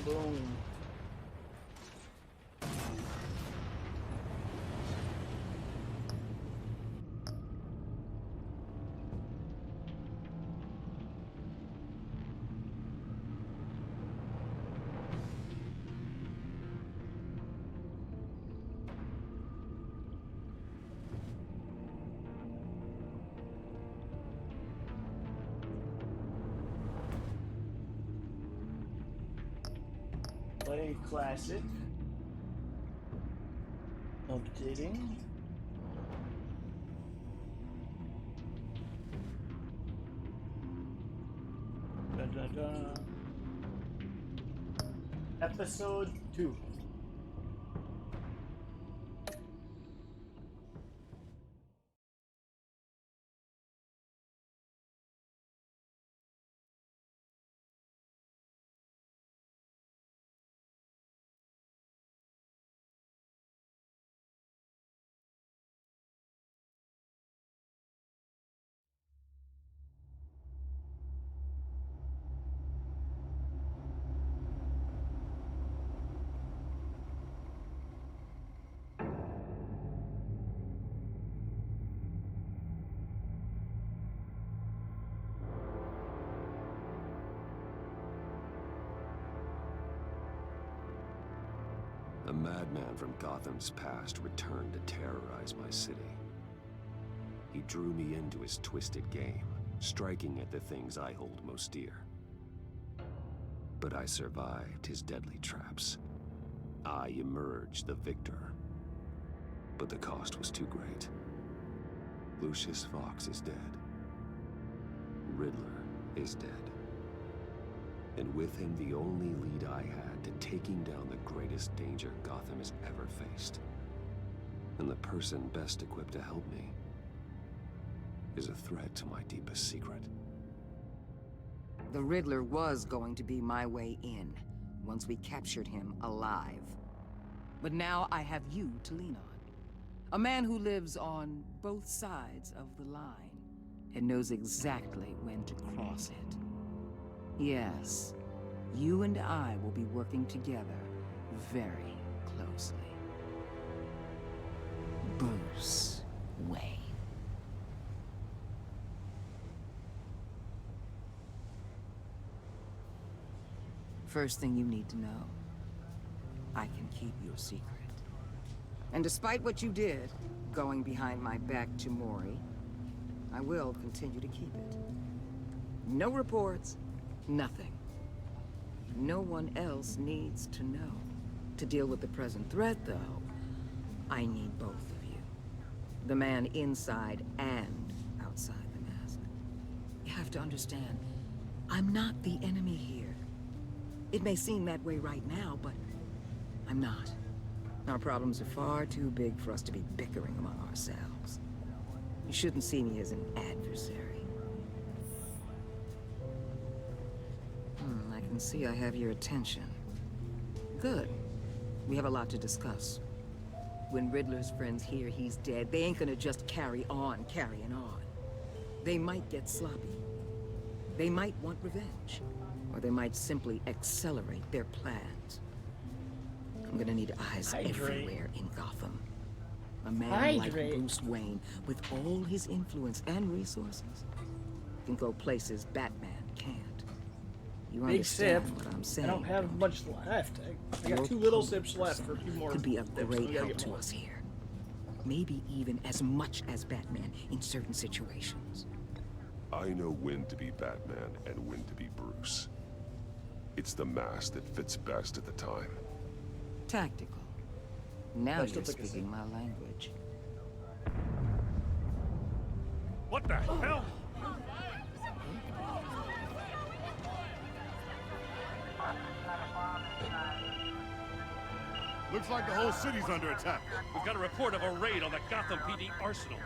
Boom. Play classic. Updating. Da, da, da. Episode 2. A madman from Gotham's past returned to terrorize my city. He drew me into his twisted game, striking at the things I hold most dear. But I survived his deadly traps. I emerged the victor. But the cost was too great. Lucius Fox is dead. Riddler is dead. And with him the only lead I had to taking down the greatest danger Gotham has ever faced. And the person best equipped to help me is a threat to my deepest secret. The Riddler was going to be my way in, once we captured him alive. But now I have you to lean on. A man who lives on both sides of the line, and knows exactly when to cross it. Yes, you and I will be working together very closely. Bruce Wayne. First thing you need to know, I can keep your secret. And despite what you did, going behind my back to Mori, I will continue to keep it. No reports, nothing. No one else needs to know. To deal with the present threat, though, I need both of you. The man inside and outside the mask. You have to understand, I'm not the enemy here. It may seem that way right now, but I'm not. Our problems are far too big for us to be bickering among ourselves. You shouldn't see me as an adversary. I can see I have your attention. Good. We have a lot to discuss. When Riddler's friends hear he's dead, they ain't gonna just carry on carrying on. They might get sloppy. They might want revenge. Or they might simply accelerate their plans. I'm gonna need eyes everywhere in Gotham. A man like Bruce Wayne, with all his influence and resources, can go places Batman can't. You understand what I'm saying? I don't have much left. I got 2 little sips left for a few more. Could be of great help to us here. Maybe even as much as Batman in certain situations. I know when to be Batman and when to be Bruce. It's the mask that fits best at the time. Tactical. Now you're speaking my language. What the hell? Looks like the whole city's under attack. We've got a report of a raid on the Gotham PD arsenal.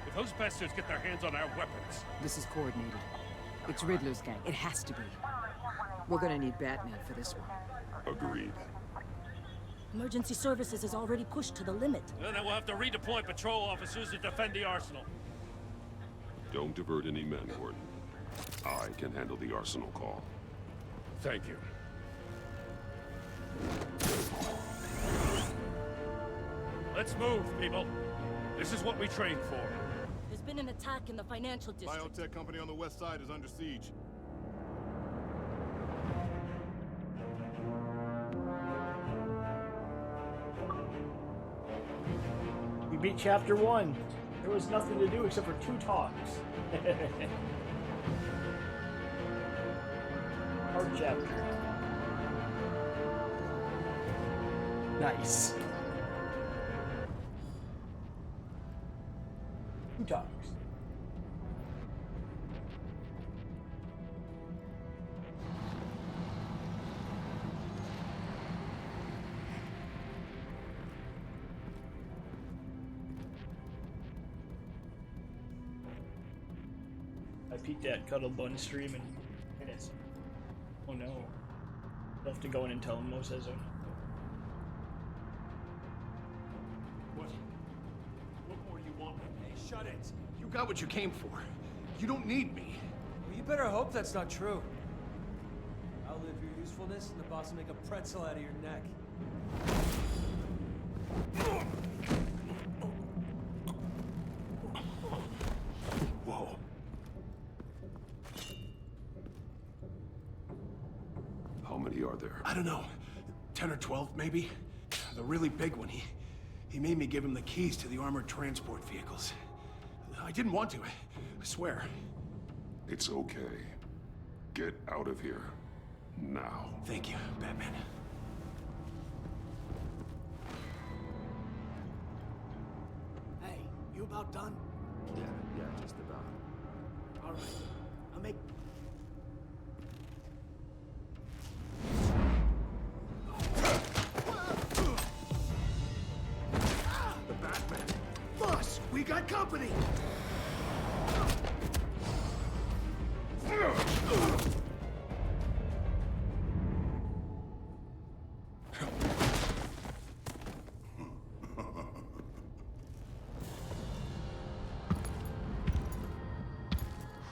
If those bastards get their hands on our weapons... This is coordinated. It's Riddler's gang. It has to be. We're gonna need Batman for this one. Agreed. Emergency services is already pushed to the limit. Then we'll have to redeploy patrol officers to defend the arsenal. Don't divert any men, Gordon. I can handle the arsenal call. Thank you. Let's move, people. This is what we trained for. There's been an attack in the financial district. Biotech company on the west side is under siege. We beat chapter 1. There was nothing to do except for 2 talks. Hard chapter. Nice. 2 talks. I peeked at Cuddle Bun stream and it's... Oh no. I'll have to go in and tell him Mo says What more do you want? Hey, shut it. You got what you came for. You don't need me. Well, you better hope that's not true. Outlive your usefulness, and the boss will make a pretzel out of your neck. Whoa. How many are there? I don't know. 10 or 12, maybe? The really big one, he made me give him the keys to the armored transport vehicles. I didn't want to, I swear. It's okay. Get out of here. Now. Thank you, Batman. Hey, you about done? Yeah, just about. All right. I'll make... The Batman. Boss, we got company!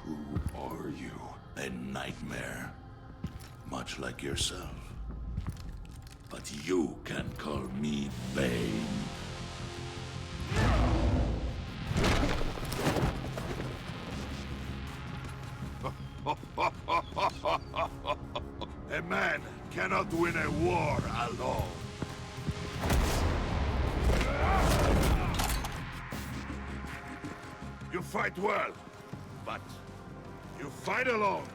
Who are you? A nightmare, much like yourself. But you can call me Bane. A man cannot win a war alone. You fight well, but you fight alone.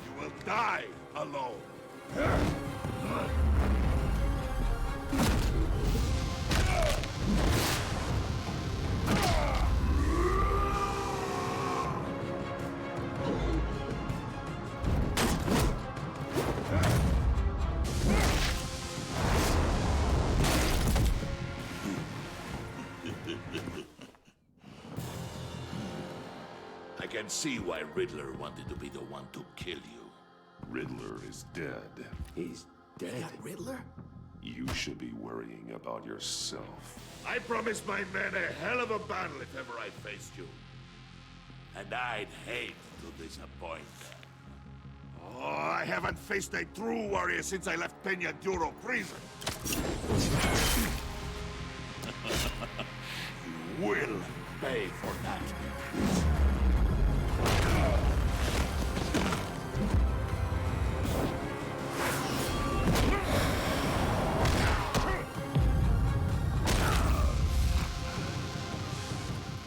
You will die alone. I can see why Riddler wanted to be the one to kill you. Riddler is dead. He's dead. Got Riddler? You should be worrying about yourself. I promised my men a hell of a battle if ever I faced you. And I'd hate to disappoint them. Oh, I haven't faced a true warrior since I left Peña Duro prison. You will pay for that.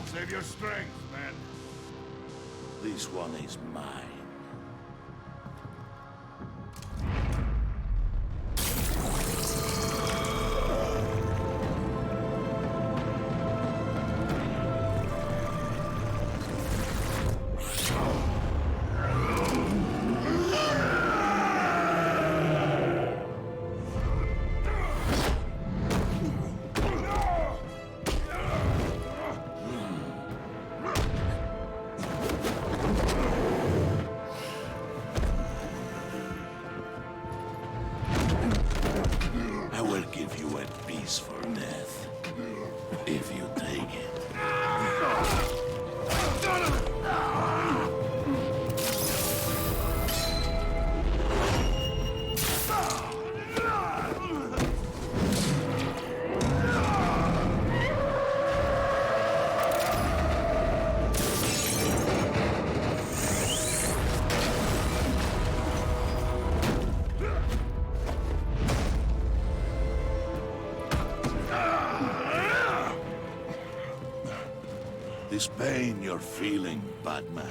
Save your strength, man. This one is mine. pain you're feeling, Batman.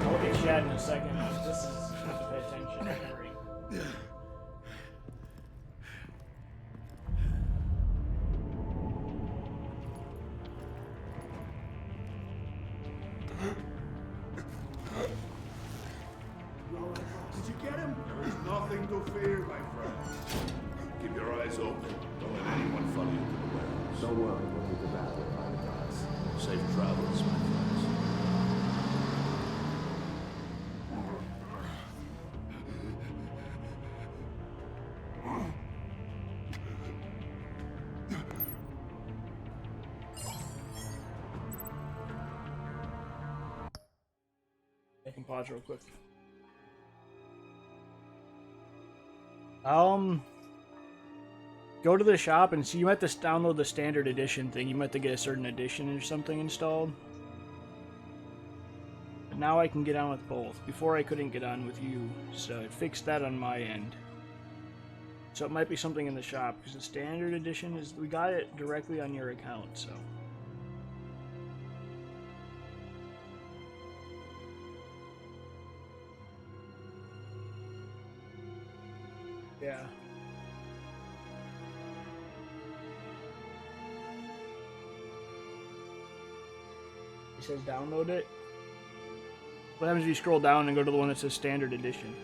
I'll get shot in a second. This is have to pay attention. Hurry. Did you get him? There is nothing to fear, my friend. Keep your eyes open. Don't let anyone follow you to the warehouse. Don't worry, we'll leave the battle behind us. Safe travels, my friends. I can pause real quick. Go to the shop and see. You might have to download the standard edition thing. You might have to get a certain edition or something installed. But now I can get on with both. Before I couldn't get on with you, so it fixed that on my end. So it might be something in the shop, because the standard edition is, we got it directly on your account, so. Yeah. It says download it. What happens if you scroll down and go to the one that says standard edition?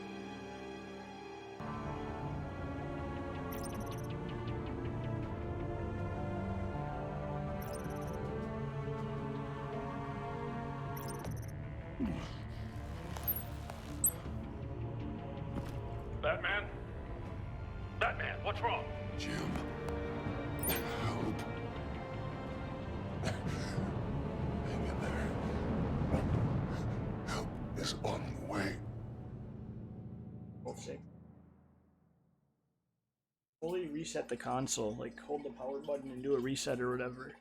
Batman? Batman, what's wrong? Jim, help. Hang in there. Help is on the way. Both sick. Fully reset the console, like hold the power button and do a reset or whatever.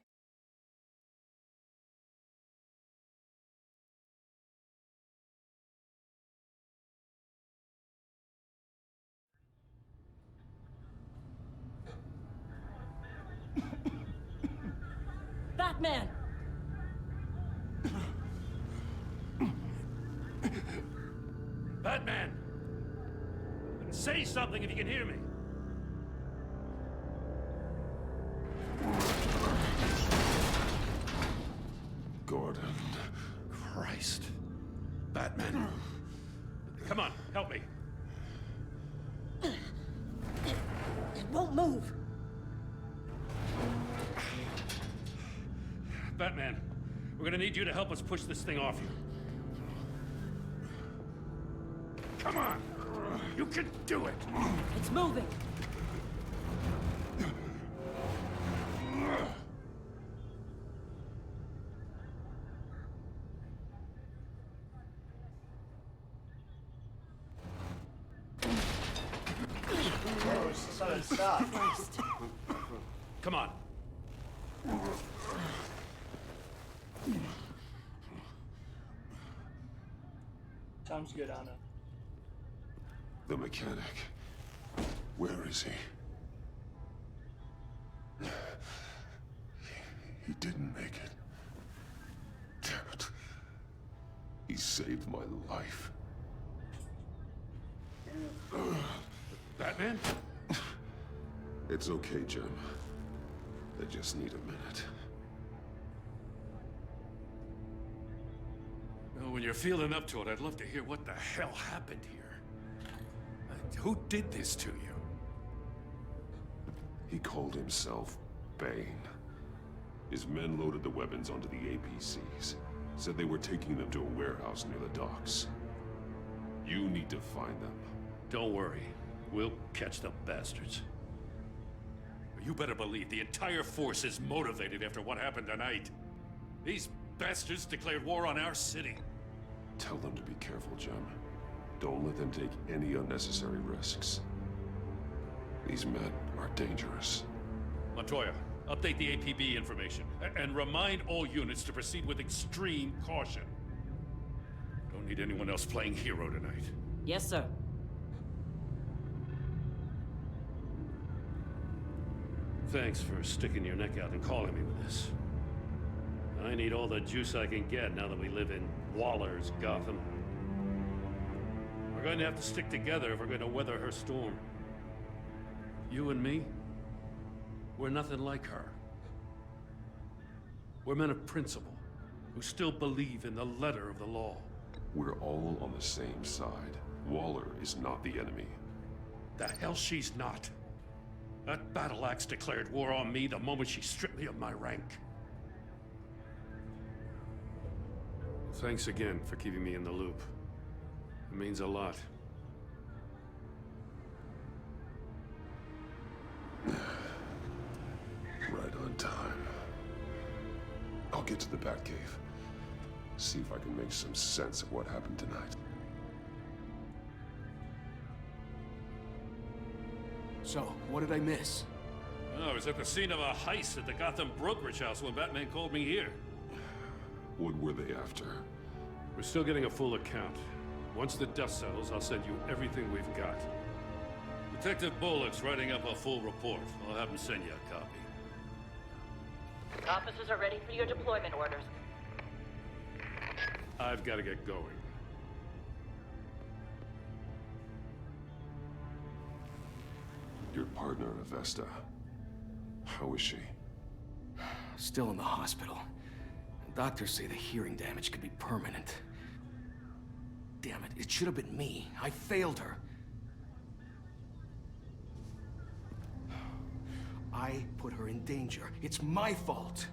Batman! Batman! Say something if you can hear me. Gordon. Christ. Batman. Come on, help me. It won't move. Batman, we're gonna need you to help us push this thing off you. Come on! You can do it! It's moving. Stop. Come on. Sounds good, Anna. The mechanic. Where is he? He didn't make it. Damn it. He saved my life. Batman? It's okay, Jim. I just need a minute. Well, when you're feeling up to it, I'd love to hear what the hell happened here. Who did this to you? He called himself Bane. His men loaded the weapons onto the APCs. Said they were taking them to a warehouse near the docks. You need to find them. Don't worry. We'll catch the bastards. You better believe the entire force is motivated after what happened tonight. These bastards declared war on our city. Tell them to be careful, Jim. Don't let them take any unnecessary risks. These men are dangerous. Montoya, update the APB information, and remind all units to proceed with extreme caution. Don't need anyone else playing hero tonight. Yes, sir. Thanks for sticking your neck out and calling me with this. I need all the juice I can get now that we live in Waller's Gotham. We're going to have to stick together if we're going to weather her storm. You and me, we're nothing like her. We're men of principle, who still believe in the letter of the law. We're all on the same side. Waller is not the enemy. The hell she's not. That battle axe declared war on me the moment she stripped me of my rank. Thanks again for keeping me in the loop. It means a lot. Right on time. I'll get to the Batcave. See if I can make some sense of what happened tonight. So, what did I miss? Oh, I was at the scene of a heist at the Gotham brokerage house when Batman called me here. What were they after? We're still getting a full account. Once the dust settles, I'll send you everything we've got. Detective Bullock's writing up a full report. I'll have him send you a copy. Officers are ready for your deployment orders. I've got to get going. Your partner, Avesta. How is she? Still in the hospital. Doctors say the hearing damage could be permanent. Damn it, it should have been me. I failed her. I put her in danger. It's my fault.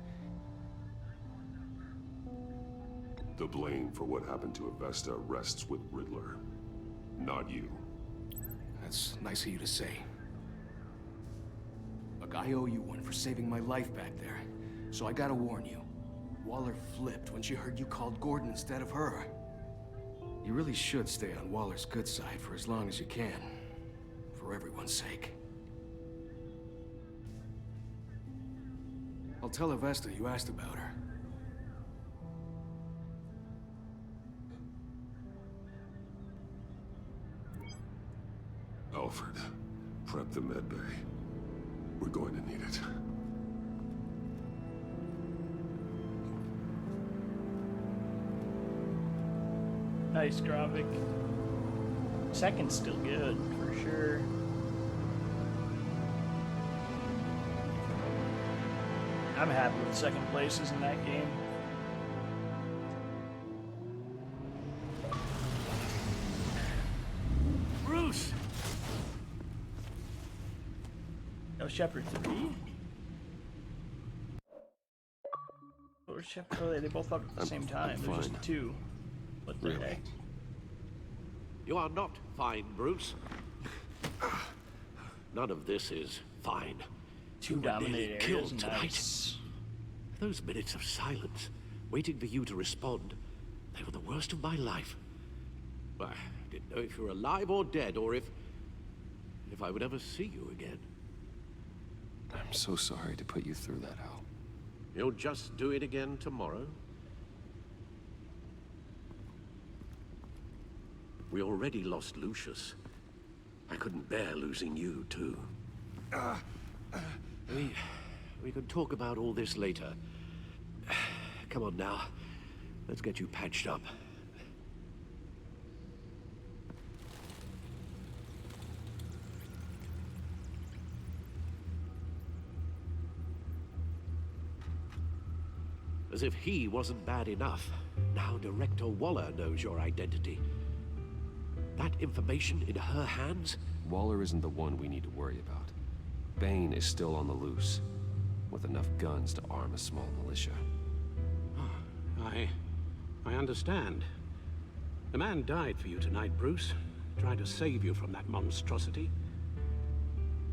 The blame for what happened to Avesta rests with Riddler, not you. That's nice of you to say. Look, I owe you one for saving my life back there. So I gotta warn you. Waller flipped when she heard you called Gordon instead of her. You really should stay on Waller's good side for as long as you can. For everyone's sake. I'll tell Avesta you asked about her. Alfred, prep the medbay. We're going to need it. Nice graphic. Second's still good, for sure. I'm happy with second places in that game. Bruce! That was Chapter 3? What was Chapter 4? They both up at the same time. There's just 2. What the heck? You are not fine, Bruce. None of this is fine. 2 You were nearly dominated areas, killed tonight. nice. Those minutes of silence, waiting for you to respond, they were the worst of my life. I didn't know if you were alive or dead, or if I would ever see you again. I'm so sorry to put you through that, Al. You'll just do it again tomorrow? We already lost Lucius. I couldn't bear losing you, too. We can talk about all this later. Come on now. Let's get you patched up. As if he wasn't bad enough, now Director Waller knows your identity. That information in her hands? Waller isn't the one we need to worry about. Bane is still on the loose, with enough guns to arm a small militia. I understand. The man died for you tonight, Bruce. Trying to save you from that monstrosity.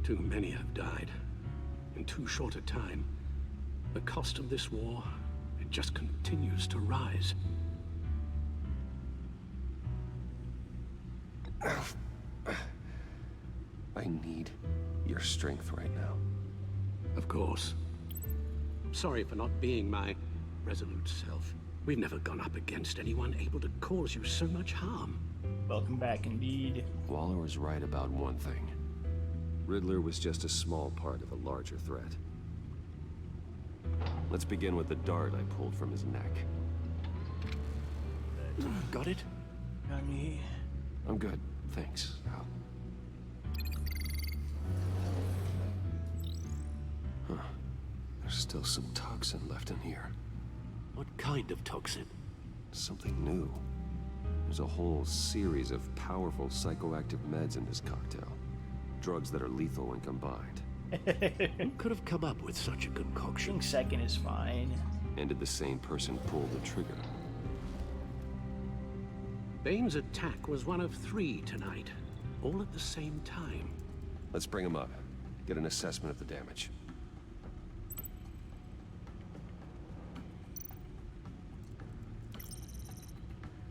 Too many have died. In too short a time. The cost of this war, it just continues to rise. I need your strength right now. Of course. Sorry for not being my resolute self. We've never gone up against anyone able to cause you so much harm. Welcome back, indeed. Waller was right about one thing. Riddler was just a small part of a larger threat. Let's begin with the dart I pulled from his neck. Got it? Got me. I'm good, thanks. Al. Huh. There's still some toxin left in here. What kind of toxin? Something new. There's a whole series of powerful psychoactive meds in this cocktail. Drugs that are lethal when combined. Who could have come up with such a I concoction? think second is fine. And did the same person pull the trigger? Bane's attack was one of 3 tonight, all at the same time. Let's bring him up. Get an assessment of the damage.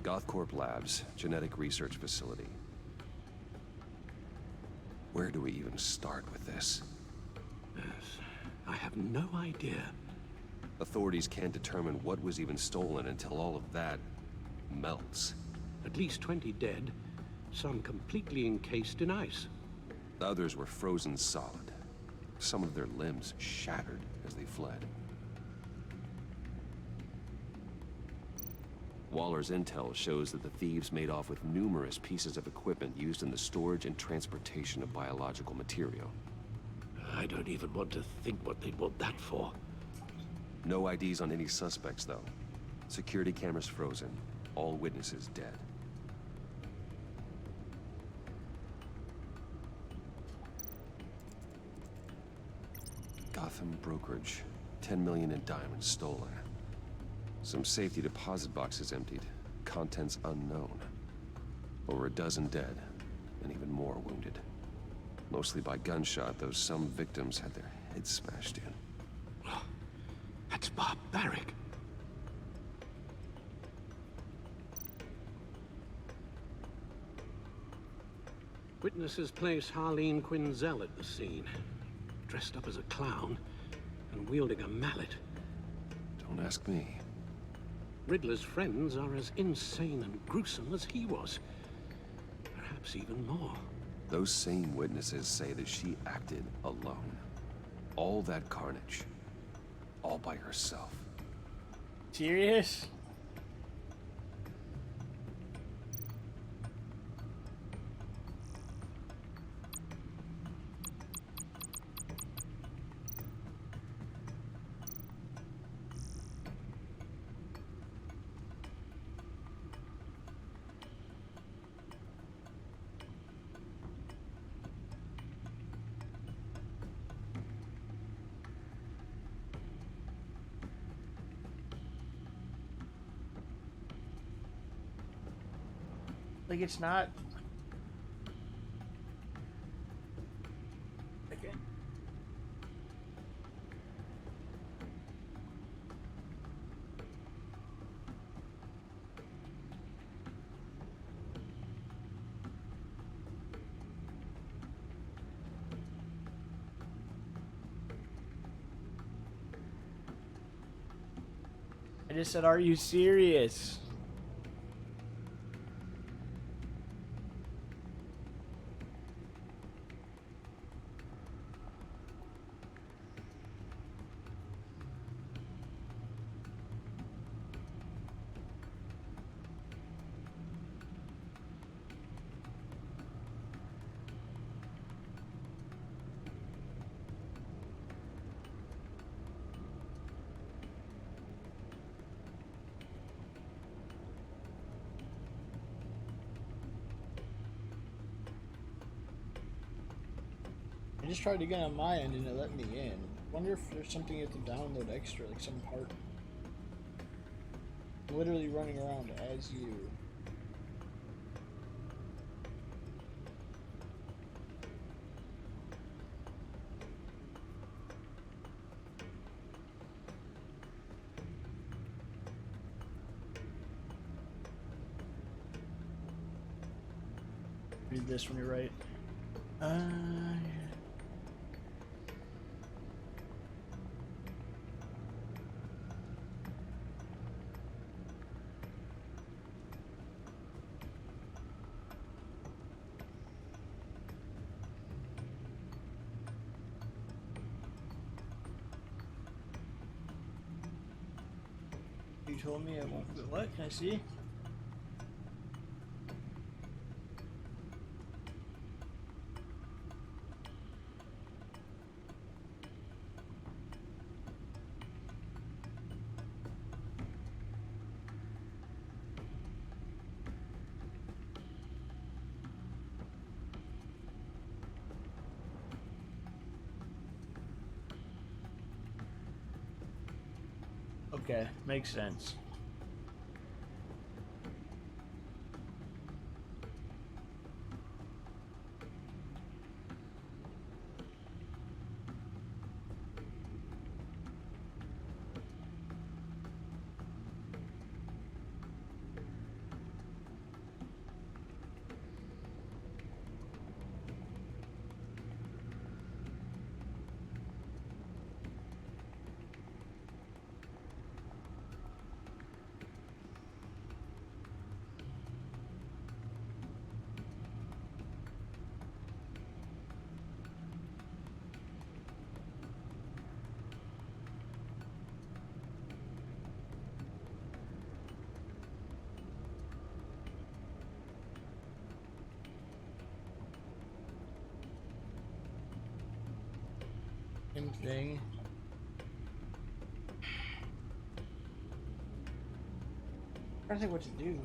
Gothcorp Labs, genetic research facility. Where do we even start with this? Yes, I have no idea. Authorities can't determine what was even stolen until all of that melts. At least 20 dead, some completely encased in ice. The others were frozen solid. Some of their limbs shattered as they fled. Waller's intel shows that the thieves made off with numerous pieces of equipment used in the storage and transportation of biological material. I don't even want to think what they'd want that for. No IDs on any suspects, though. Security cameras frozen. All witnesses dead. Gotham brokerage. 10 million in diamonds stolen. Some safety deposit boxes emptied. Contents unknown. Over a dozen dead, and even more wounded. Mostly by gunshot, though some victims had their heads smashed in. That's barbaric. Witnesses place Harleen Quinzel at the scene, dressed up as a clown and wielding a mallet. Don't ask me. Riddler's friends are as insane and gruesome as he was. Perhaps even more. Those same witnesses say that she acted alone. All that carnage. All by herself. Serious? Like, it's not... Okay. I just said, are you serious? I just tried again on my end and it let me in. Wonder if there's something you have to download extra, like some part. I'm literally running around as you. Read this when you're right. Yeah. You told me I won't feel what? Can I see? Okay, makes sense. Same thing. I don't think what to do.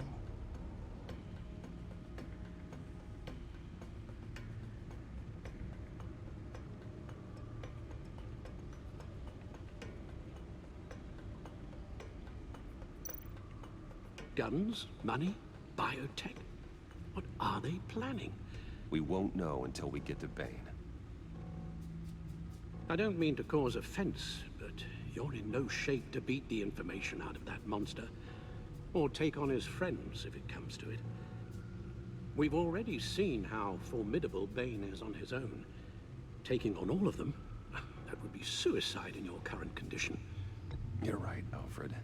Guns? Money? Biotech? What are they planning? We won't know until we get to Bane. I don't mean to cause offense, but you're in no shape to beat the information out of that monster. Or take on his friends, if it comes to it. We've already seen how formidable Bane is on his own. Taking on all of them, that would be suicide in your current condition. You're right, Alfred.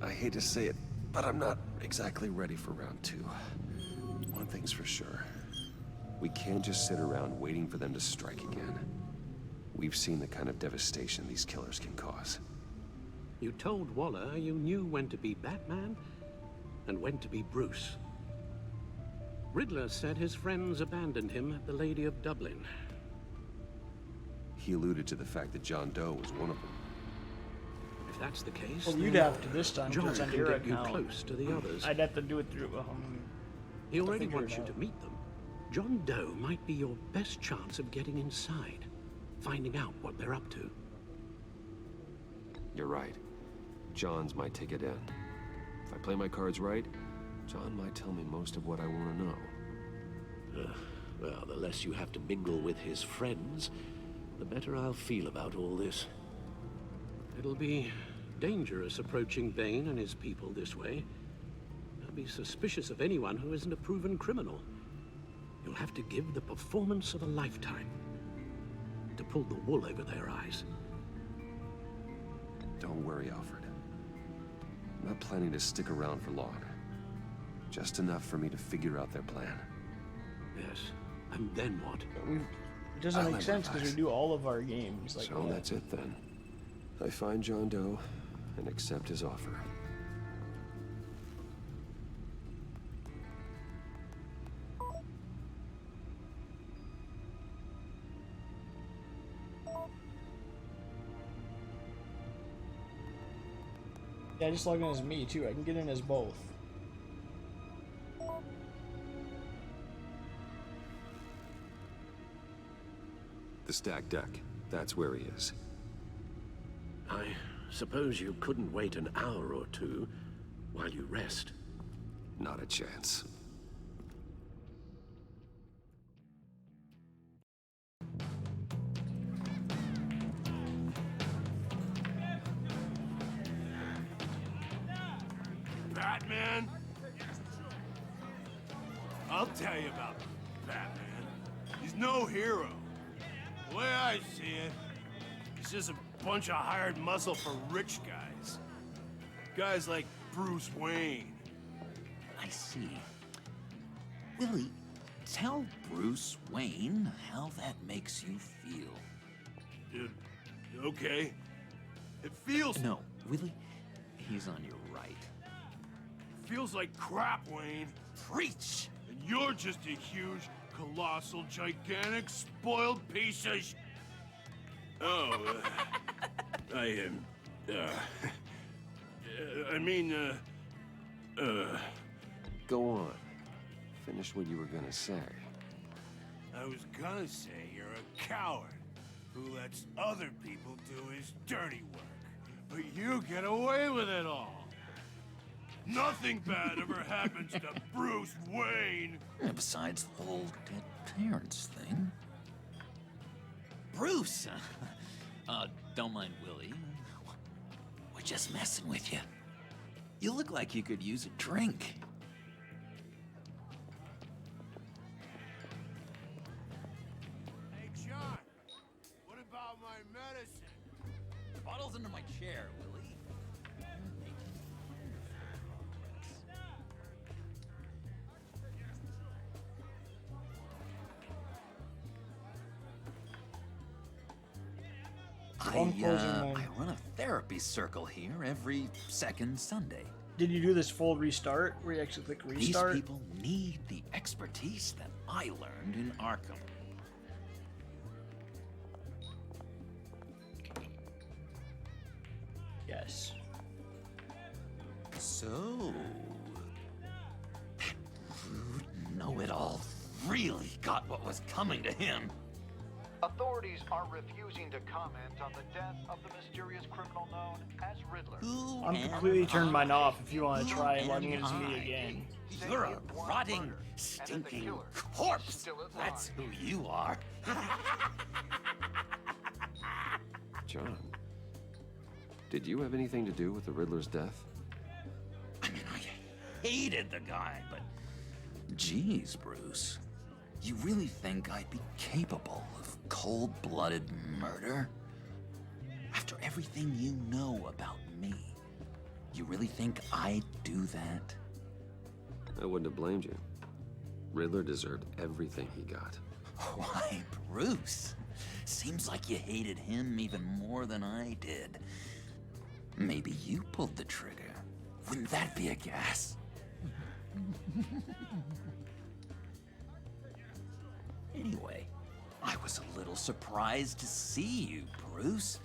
I hate to say it, but I'm not exactly ready for round 2. One thing's for sure. We can't just sit around waiting for them to strike again. We've seen the kind of devastation these killers can cause. You told Waller you knew when to be Batman and when to be Bruce. Riddler said his friends abandoned him at the Lady of Dublin. He alluded to the fact that John Doe was one of them. If that's the case, Well, then you'd have to this time. John Because can on your get you account. close to the others. I'd have to do it through. He already figure it wants you out. to meet them. John Doe might be your best chance of getting inside, finding out what they're up to. You're right. John's my ticket in. If I play my cards right, John might tell me most of what I want to know. Well, the less you have to mingle with his friends, the better I'll feel about all this. It'll be dangerous approaching Bane and his people this way. They'll be suspicious of anyone who isn't a proven criminal. You'll have to give the performance of a lifetime to pull the wool over their eyes. Don't worry, Alfred. I'm not planning to stick around for long. Just enough for me to figure out their plan. Yes, and then what? It doesn't I'll make sense because we improvise. do all of our games like So that. that's it then. I find John Doe and accept his offer. Yeah, just log in as me too. I can get in as both. The stacked deck. That's where he is. I suppose you couldn't wait an hour or two while you rest. Not a chance. Batman? I'll tell you about Batman. He's no hero. The way I see it, he's just a bunch of hired muscle for rich guys. Guys like Bruce Wayne. I see. Willie, tell Bruce Wayne how that makes you feel. Okay. It feels... No, Willie, he's on your right. Feels like crap, Wayne. Preach! And you're just a huge, colossal, gigantic, spoiled piece of Oh, I am, Go on. Finish what you were gonna say. I was gonna say you're a coward who lets other people do his dirty work. But you get away with it all. Nothing bad ever happens to Bruce Wayne. And besides the whole dead parents thing. Bruce! Don't mind Willie. We're just messing with you. You look like you could use a drink. Hey, John, what about my medicine? The bottle's under my chair, Willie. I run a therapy circle here every second Sunday. Did you do this full restart where you actually click restart? These people need the expertise that I learned in Arkham. Yes. So, that rude know-it-all really got what was coming to him. Authorities are refusing to comment on the death of the mysterious criminal known as Riddler. I'm completely turned mine off if you want to try logging into me again. You're a rotting, stinking corpse. That's who you are. John, did you have anything to do with the Riddler's death? I mean, I hated the guy, but geez, Bruce. You really think I'd be capable of cold-blooded murder? After everything you know about me, you really think I'd do that? I wouldn't have blamed you. Riddler deserved everything he got. Why, Bruce? Seems like you hated him even more than I did. Maybe you pulled the trigger. Wouldn't that be a gas? Anyway, I was a little surprised to see you, Bruce.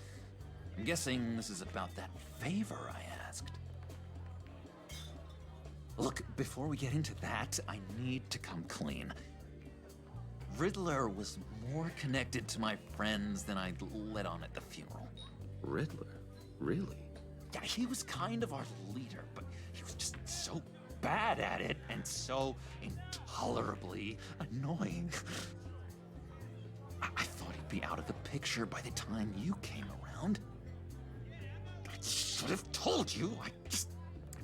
I'm guessing this is about that favor I asked. Look, before we get into that, I need to come clean. Riddler was more connected to my friends than I'd let on at the funeral. Riddler? Really? Yeah, he was kind of our leader, but he was just so bad at it and so intolerably annoying. I thought he'd be out of the picture by the time you came around. I should have told you.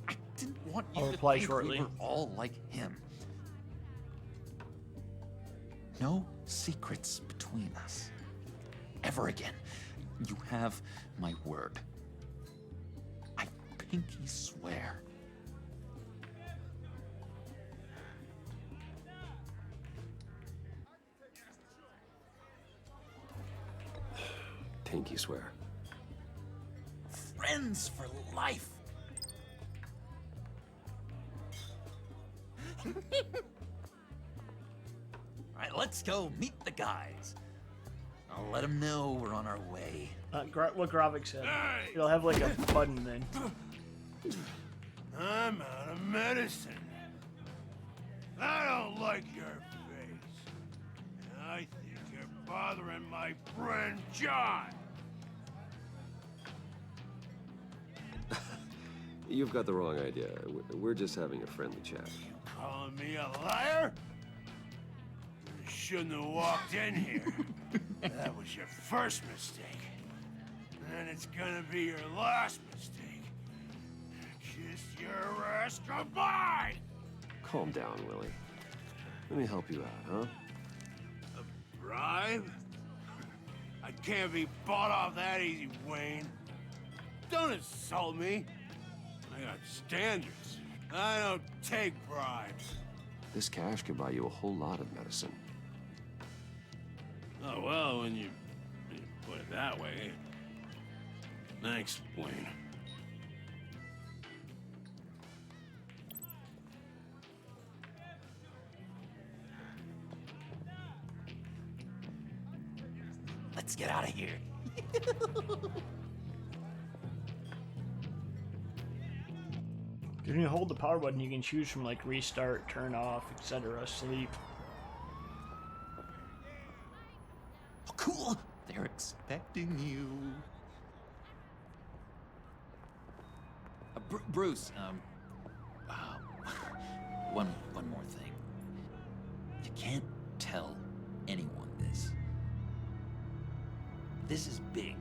I didn't want you to think we were all like him. No secrets between us. Ever again. You have my word. I pinky swear. Pinky swear. Friends for life. All right, let's go meet the guys. I'll let them know we're on our way. What Gravik said. It'll have like a button then. I'm out of medicine. I don't like your face. And I think you're bothering my friend John. You've got the wrong idea. We're just having a friendly chat. Calling me a liar? You shouldn't have walked in here. That was your first mistake. And it's gonna be your last mistake. Kiss your ass goodbye! Calm down, Willie. Let me help you out, huh? A bribe? I can't be bought off that easy, Wayne. Don't insult me. I got standards. I don't take bribes. This cash could buy you a whole lot of medicine. Oh, well, when you put it that way. Thanks, Wayne. Let's get out of here. When you hold the power button, you can choose from like restart, turn off, etc., sleep. Oh, cool. They're expecting you. Bruce, one more thing. You can't tell anyone this. This is big.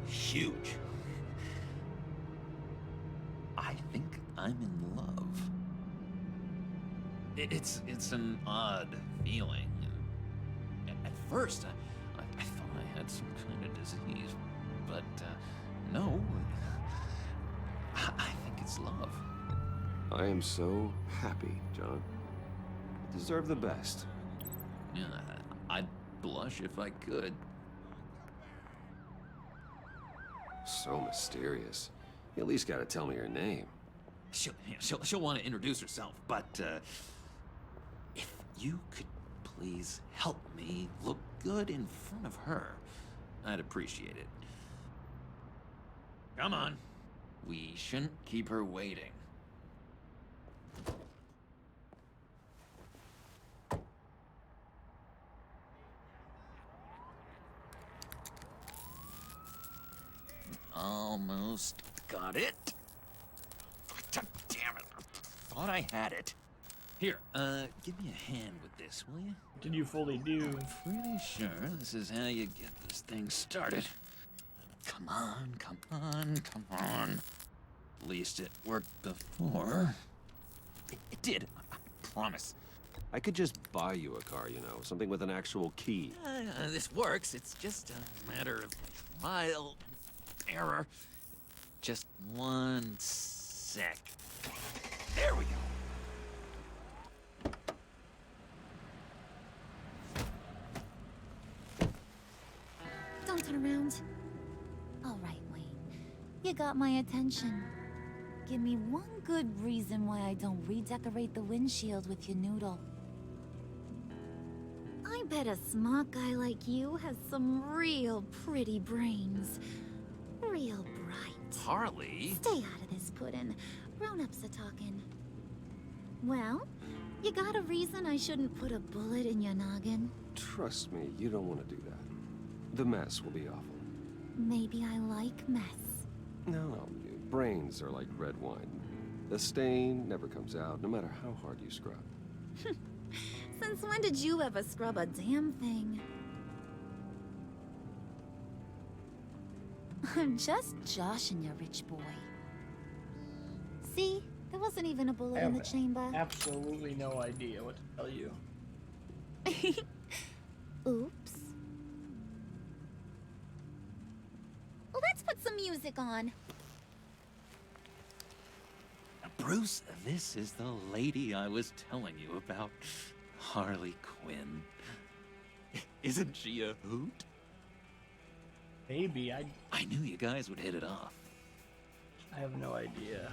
Huge. I think I'm in love. It's an odd feeling. At first, I thought I had some kind of disease, but no. I think it's love. I am so happy, John. You deserve the best. Yeah, I'd blush if I could. So mysterious. You at least gotta tell me her name. She'll want to introduce herself, but if you could please help me look good in front of her, I'd appreciate it. Come on. We shouldn't keep her waiting. Almost got it. Damn it. Thought I had it. Here, give me a hand with this, will you? What did you fully do? I'm pretty sure this is how you get this thing started. Come on, come on, come on. At least it worked before. It did, I promise. I could just buy you a car, you know, something with an actual key. This works. It's just a matter of trial and error. Just one sec. There we go. Don't turn around. All right, Wayne. You got my attention. Give me one good reason why I don't redecorate the windshield with your noodle. I bet a smart guy like you has some real pretty brains. Real bright. Harley? Stay out of this, Puddin'. Grown-ups are talking. Well, you got a reason I shouldn't put a bullet in your noggin? Trust me, you don't want to do that. The mess will be awful. Maybe I like mess. No, brains are like red wine. The stain never comes out, no matter how hard you scrub. Since when did you ever scrub a damn thing? I'm just joshing you, rich boy. See? There wasn't even a bullet in the chamber. Absolutely no idea what to tell you. Oops. Well, let's put some music on. Bruce, this is the lady I was telling you about. Harley Quinn. Isn't she a hoot? Maybe. I knew you guys would hit it off. I have no idea.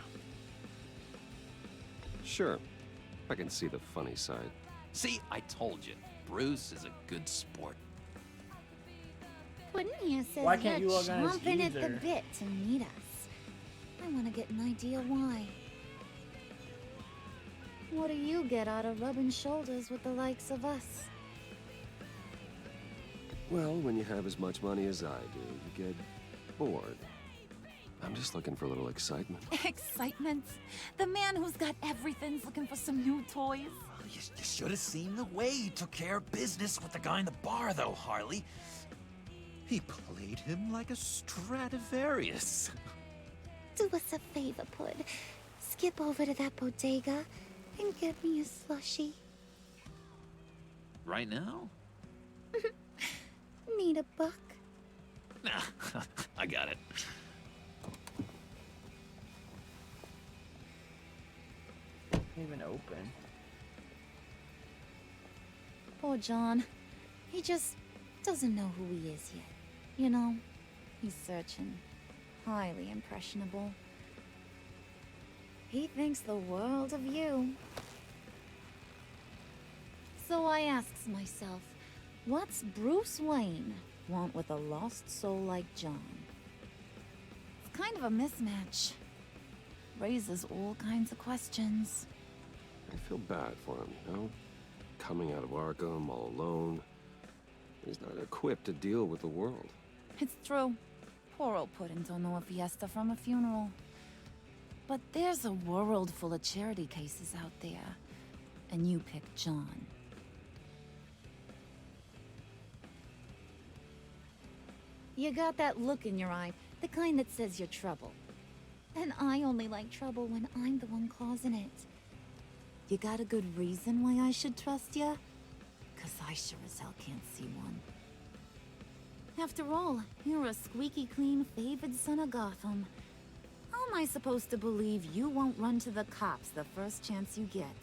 Sure. I can see the funny side. See, I told you. Bruce is a good sport. Puddin' here says Why can't you're you log on as chomping at the user? bit to meet us. I want to get an idea why. What do you get out of rubbing shoulders with the likes of us? Well, when you have as much money as I do, you get bored. I'm just looking for a little excitement. Excitement? The man who's got everything's looking for some new toys? You should have seen the way he took care of business with the guy in the bar, though, Harley. He played him like a Stradivarius. Do us a favor, Pud. Skip over to that bodega and get me a slushie. Right now? Need a buck? Nah, I got it. Can't even open. Poor John. He just doesn't know who he is yet. You know, he's searching. Highly impressionable. He thinks the world of you. So I asks myself, What's Bruce Wayne want with a lost soul like John? It's kind of a mismatch. Raises all kinds of questions. I feel bad for him, you know? Coming out of Arkham all alone. He's not equipped to deal with the world. It's true. Poor old Puddin' don't know a fiesta from a funeral. But there's a world full of charity cases out there. And you picked John. You got that look in your eye, the kind that says you're trouble. And I only like trouble when I'm the one causing it. You got a good reason why I should trust you? 'Cause I sure as hell can't see one. After all, you're a squeaky clean favored son of Gotham. How am I supposed to believe you won't run to the cops the first chance you get?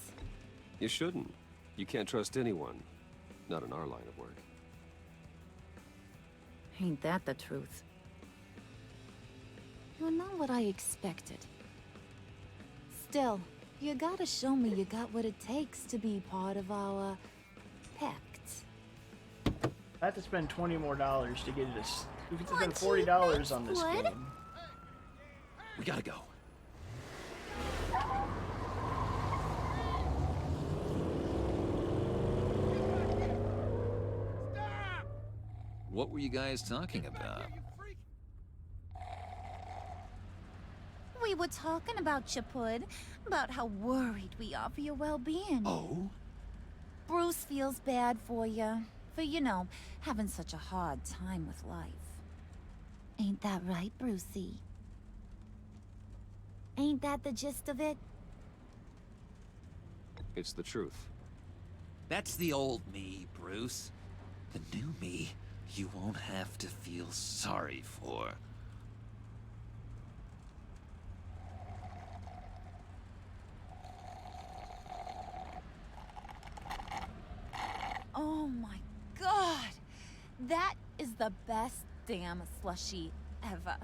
You shouldn't. You can't trust anyone. Not in our line of work. Ain't that the truth? You're not what I expected. Still, you gotta show me you got what it takes to be part of our pact. I have to spend $20 more to get this. We have to spend $40 on this What? game. We gotta go. What were you guys talking about? We were talking about you, Pud. About how worried we are for your well-being. Oh? Bruce feels bad for you. For, you know, having such a hard time with life. Ain't that right, Brucey? Ain't that the gist of it? It's the truth. That's the old me, Bruce. The new me, you won't have to feel sorry for. Oh my god! That is the best damn slushie ever.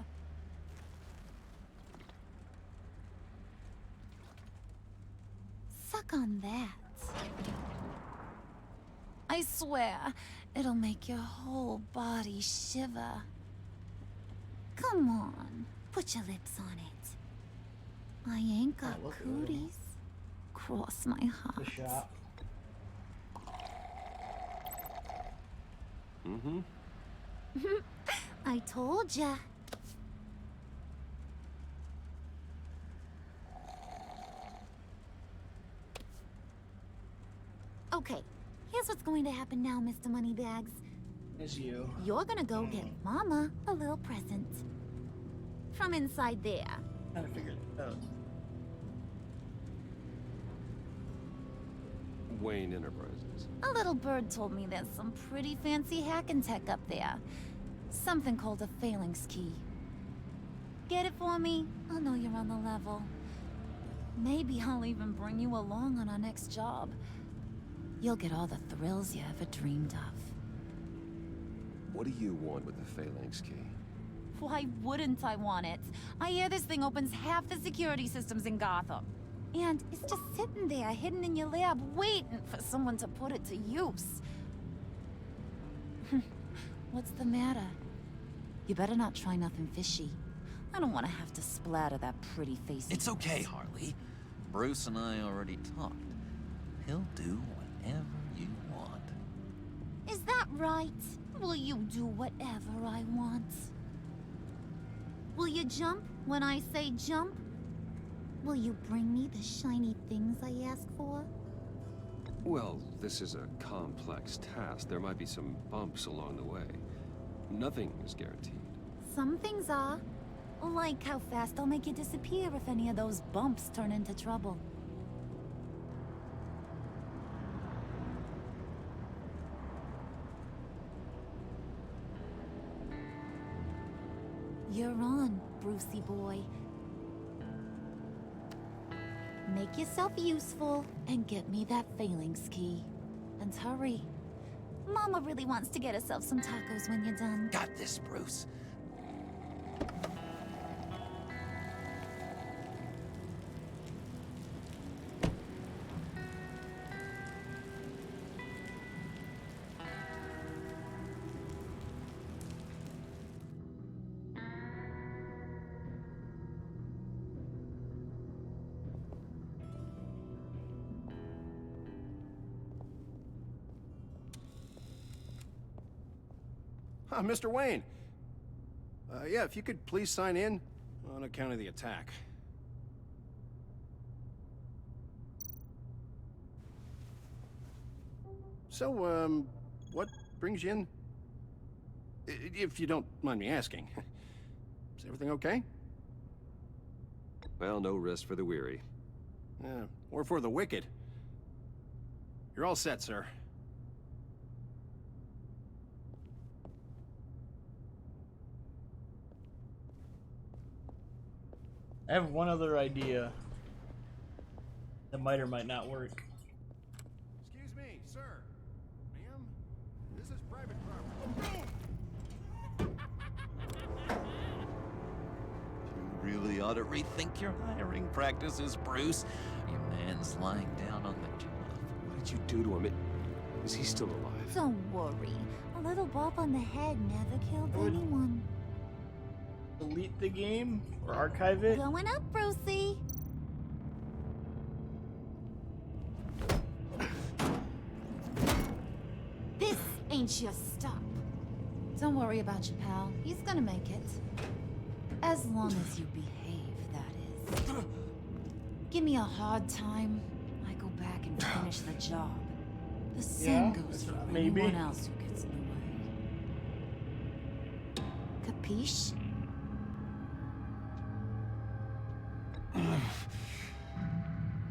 Suck on that. I swear, it'll make your whole body shiver. Come on, put your lips on it. I ain't got cooties. Cross my heart. The shop. Mm-hmm. I told ya. Okay, here's what's going to happen now, Mr. Moneybags. It's you. You're gonna go get Mama a little present. From inside there. Trying to figure it out. Wayne Enterprises. A little bird told me there's some pretty fancy hacking tech up there. Something called a phalanx key. Get it for me? I'll know you're on the level. Maybe I'll even bring you along on our next job. You'll get all the thrills you ever dreamed of. What do you want with the Phalanx key? Why wouldn't I want it? I hear this thing opens half the security systems in Gotham. And it's just sitting there, hidden in your lab, waiting for someone to put it to use. What's the matter? You better not try nothing fishy. I don't want to have to splatter that pretty face. It's okay, Harley. Bruce and I already talked. He'll do whatever you want. Is that right? Will you do whatever I want? Will you jump when I say jump? Will you bring me the shiny things I ask for? Well, this is a complex task. There might be some bumps along the way. Nothing is guaranteed. Some things are. Like how fast I'll make you disappear if any of those bumps turn into trouble. You're on, Brucey boy. Make yourself useful and get me that phalanx key. And hurry. Mama really wants to get herself some tacos when you're done. Got this, Bruce. Mr. Wayne. Yeah, if you could please sign in on account of the attack. So, what brings you in? If you don't mind me asking. Is everything okay? Well, no rest for the weary. Or for the wicked. You're all set, sir. I have one other idea that might or might not work. Excuse me, sir. Ma'am, this is private property. You really ought to rethink your hiring practices, Bruce. Your man's lying down on the job. What did you do to him? Is he still alive? Don't worry. A little bump on the head never killed anyone. Delete the game or archive it? Going up, Brucey. This ain't your stop. Don't worry about your pal. He's gonna make it. As long as you behave, that is. Give me a hard time, I go back and finish the job. The same goes for anyone else who gets in the way. Capiche?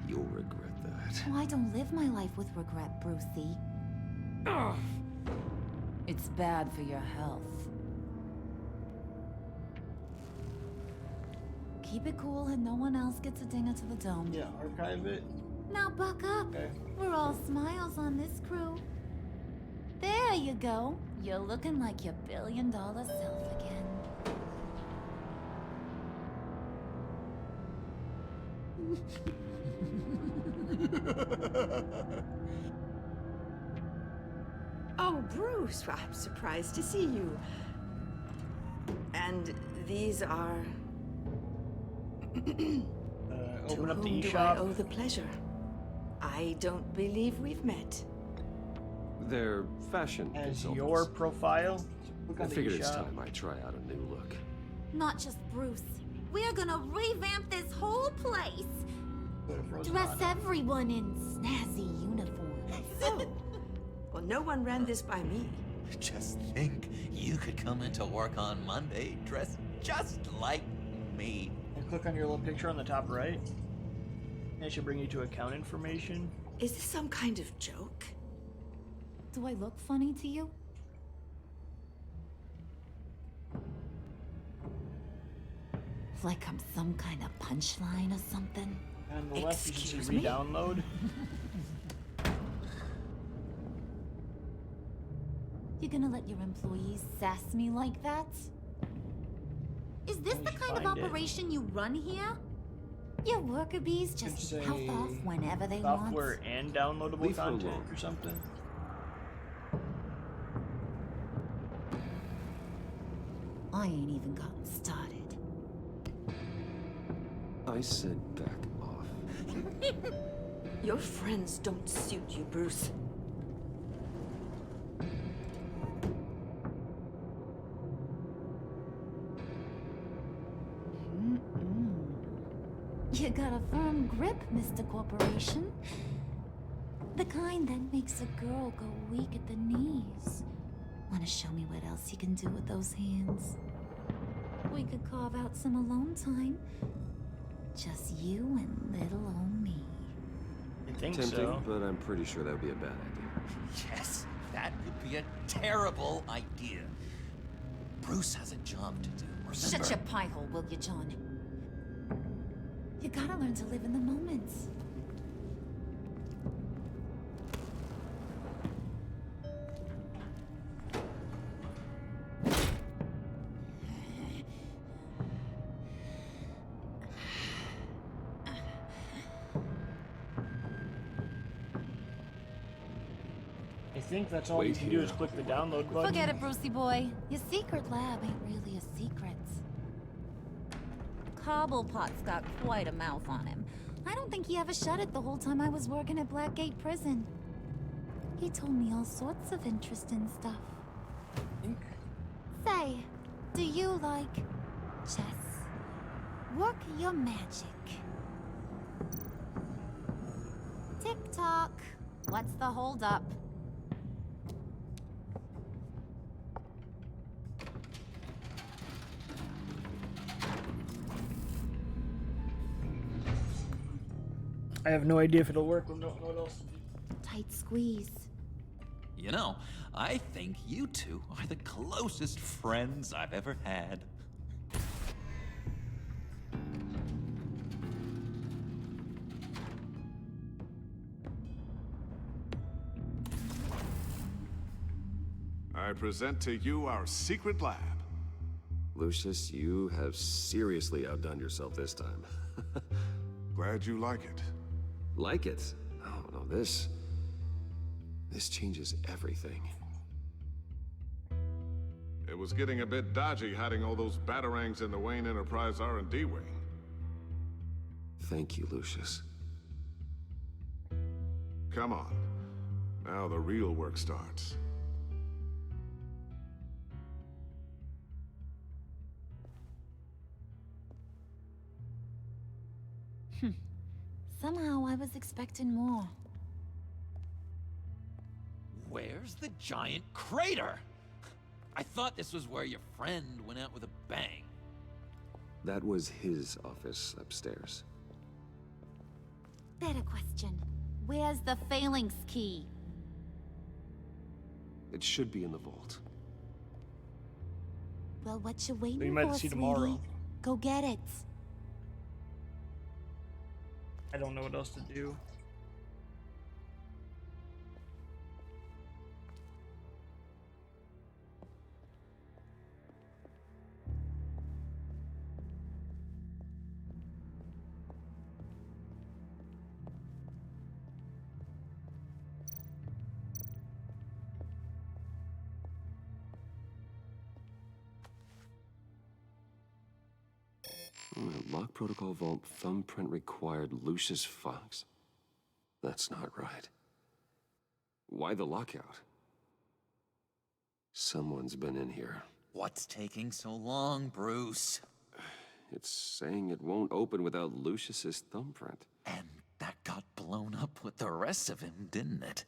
You'll regret that. Oh, I don't live my life with regret, Brucey. It's bad for your health. Keep it cool and no one else gets a dinger to the dome. Yeah, archive it. Now buck up. Okay. We're all smiles on this crew. There you go. You're looking like your billion-dollar self again. Oh, Bruce, I'm surprised to see you. And these are... Open up the whom eShop. do I owe the pleasure? I don't believe we've met. They're fashion As consultants. your profile? Look I on the figured it's eShop. time I try out a new look. Not just Bruce. We're gonna revamp this whole place. Dress everyone in snazzy uniforms. Oh, well, no one ran this by me. Just think, you could come into work on Monday dressed just like me. And click on your little picture on the top right. And it should bring you to account information. Is this some kind of joke? Do I look funny to you? Like I'm some kind of punchline or something? On the left, you should see re-download. You gonna let your employees sass me like that? Is this the kind of operation you run here? Your worker bees just health off whenever they want. Software and downloadable Leave her content alone. or something. I ain't even gotten started. I said back off. Your friends don't suit you, Bruce. You got a firm grip, Mr. Corporation. The kind that makes a girl go weak at the knees. Wanna show me what else you can do with those hands? We could carve out some alone time. Just you and little old me. I think Tempting, so. but I'm pretty sure that would be a bad idea. Yes, that would be a terrible idea. Bruce has a job to do, remember? Shut your pie hole, will you, John? You gotta learn to live in the moment. I think that's all you can do is click the download button. Forget it, Brucey boy. Your secret lab ain't really a secret. Cobblepot's got quite a mouth on him. I don't think he ever shut it the whole time I was working at Blackgate Prison. He told me all sorts of interesting stuff. Hey, do you like chess? Work your magic. Tick-tock. What's the holdup? I have no idea if it'll work. Or not. What else? Tight squeeze. You know, I think you two are the closest friends I've ever had. I present to you our secret lab. Lucius, you have seriously outdone yourself this time. Glad you like it. Like it? Oh, no, this changes everything. It was getting a bit dodgy hiding all those batarangs in the Wayne Enterprise R&D wing. Thank you, Lucius. Come on. Now the real work starts. Somehow I was expecting more. Where's the giant crater? I thought this was where your friend went out with a bang. That was his office upstairs. Better question. Where's the phalanx key? It should be in the vault. Well, what you waiting You might for, see sweetie? tomorrow. Go get it. I don't know what else to do. Lock protocol vault thumbprint required Lucius Fox. That's not right. Why the lockout? Someone's been in here. What's taking so long, Bruce? It's saying it won't open without Lucius's thumbprint. And that got blown up with the rest of him, didn't it?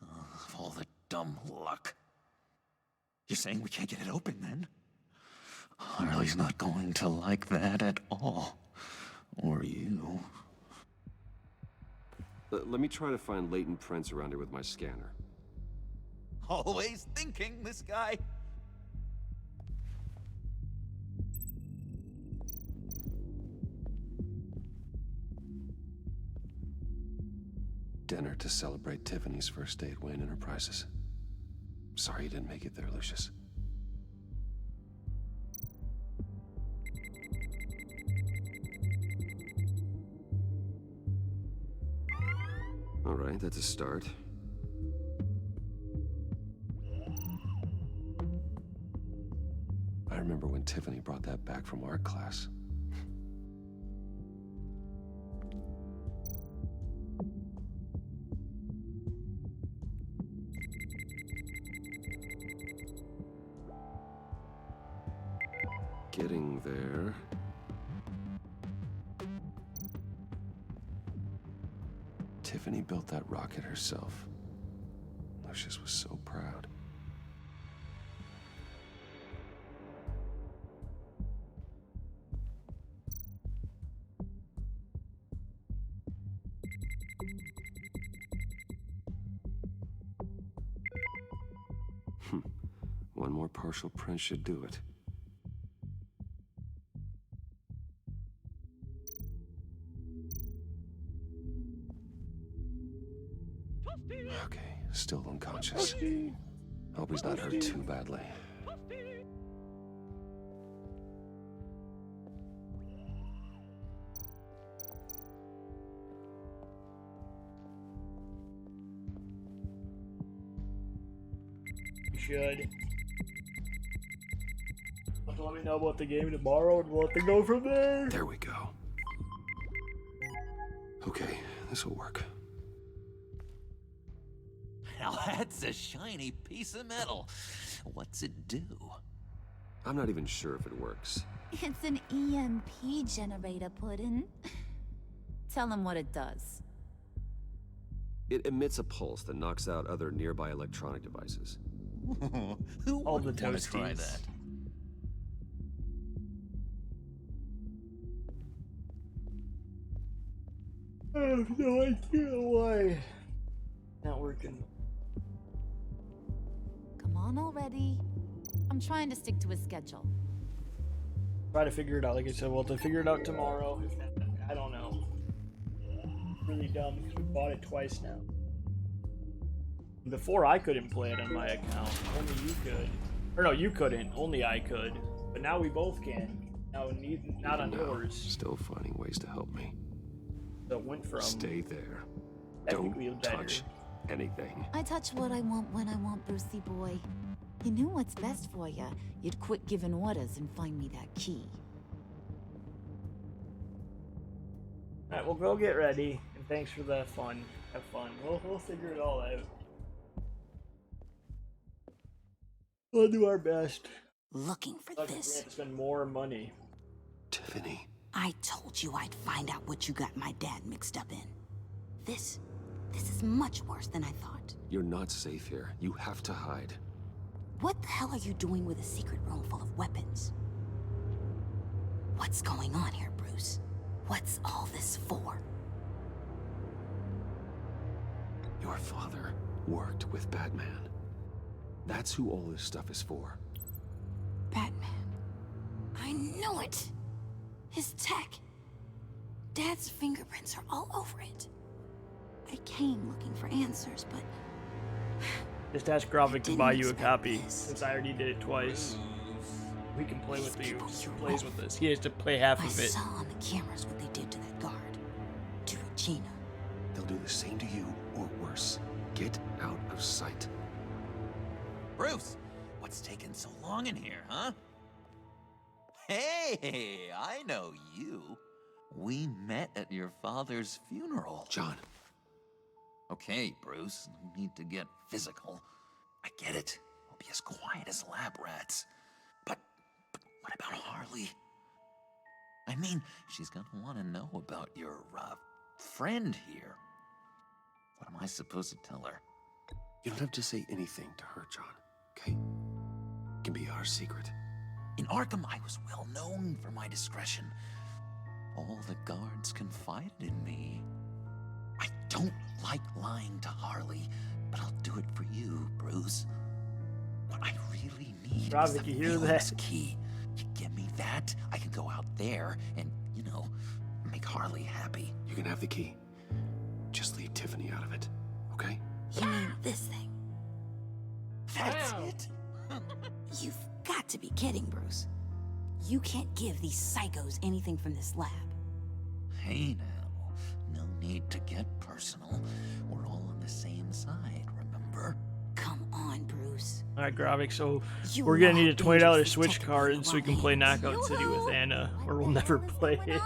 Of all the dumb luck. You're saying we can't get it open, then? Harley's not going to like that at all. Or you. Let me try to find latent prints around here with my scanner. Always thinking, this guy. Dinner to celebrate Tiffany's first day at Wayne Enterprises. Sorry you didn't make it there, Lucius. All right, that's a start. I remember when Tiffany brought that back from art class. Getting there. Tiffany built that rocket herself. Lucius was so proud. One more partial print should do it. Okay, still unconscious. Hope he's not hurt too badly. You should. Let me know about the game tomorrow and we'll have to go from there. There we go. Okay, this will work. Now that's a shiny piece of metal. What's it do? I'm not even sure if it works. It's an EMP generator, Puddin'. Tell him what it does. It emits a pulse that knocks out other nearby electronic devices. Who All the would want to try toasties. that? I have no idea why. Not working. Come on already. I'm trying to stick to a schedule. Try to figure it out. Like I said, we'll have to figure it out tomorrow. If not, I don't know. Really dumb because we bought it twice now. Before I couldn't play it on my account. Only you could. Or no, you couldn't. Only I could. But now we both can. Now not on yours. Still finding ways to help me. So it went from Stay there. technically Don't better. touch anything. I touch what I want when I want, Brucey boy. You knew what's best for you. You'd quit giving orders and find me that key. Alright, well go get ready. And thanks for the fun. Have fun. We'll figure it all out. We'll do our best. Looking for Like, this. we have to spend more money. Tiffany. I told you I'd find out what you got my dad mixed up in. This is much worse than I thought. You're not safe here. You have to hide. What the hell are you doing with a secret room full of weapons? What's going on here, Bruce? What's all this for? Your father worked with Batman. That's who all this stuff is for. Batman. I knew it! His tech. Dad's fingerprints are all over it. I came looking for answers, but Just ask Gravik to buy you a copy, since I already did it twice. We can play with you. He plays with us. He has to play half I of it. saw on the cameras what they did to that guard. To Regina. They'll do the same to you, or worse. Get out of sight. Bruce, what's taking so long in here, huh? Hey, I know you. We met at your father's funeral. John. Okay, Bruce, no need to get physical. I get it. We'll be as quiet as lab rats. But what about Harley? I mean, she's gonna want to know about your, friend here. What am I supposed to tell her? You don't have to say anything to her, John, okay? It can be our secret. In Arkham, I was well known for my discretion. All the guards confided in me. I don't like lying to Harley, but I'll do it for you, Bruce. What I really need is Gravik, the you hear Phoenix that? key. You give me that, I can go out there and, make Harley happy. You can have the key. Just leave Tiffany out of it, okay? You mean this thing? That's it? You've got to be kidding, Bruce. You can't give these psychos anything from this lab. Hey now, no need to get personal. We're all on the same side, remember? Come on, Bruce. Alright, Gravik, so You we're gonna need a are $20 dangerously Switch card so we can play Knockout City with Anna, or we'll never play it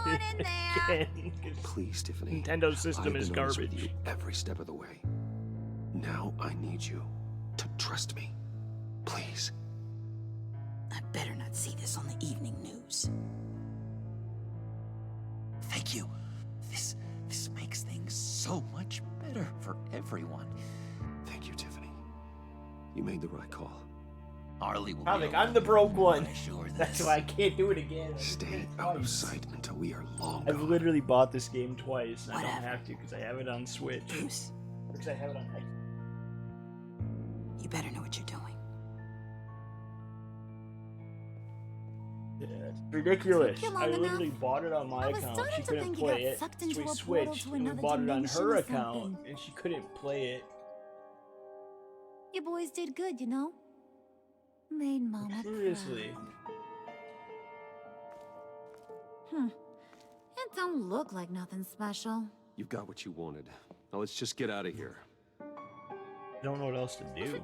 again. Please, Tiffany. Nintendo system I've is been honest with garbage. you every step of the way. Now I need you to trust me. Please. I better not see this on the evening news. Thank you. This makes things so much better for everyone. Thank you, Tiffany. You made the right call. Harley will Gravik, be I'm the broke one. sure That's why I can't do it again. Stay out of sight until we are long I've gone. literally bought this game twice, and I Whatever. don't have to because I have it on Switch. Bruce, Because I have it on Xbox. you better know what you're doing. Yeah, it's ridiculous. Took you I long literally enough? bought it on my I was account. starting She to couldn't think you play got it. sucked So into we a portal switched, to and we another bought it on dimension her or account, something. and she couldn't play it. You boys did good, you know? Made Mama Seriously. proud. It don't look like nothing special. You've got what you wanted. Now let's just get out of here. I don't know what else to do.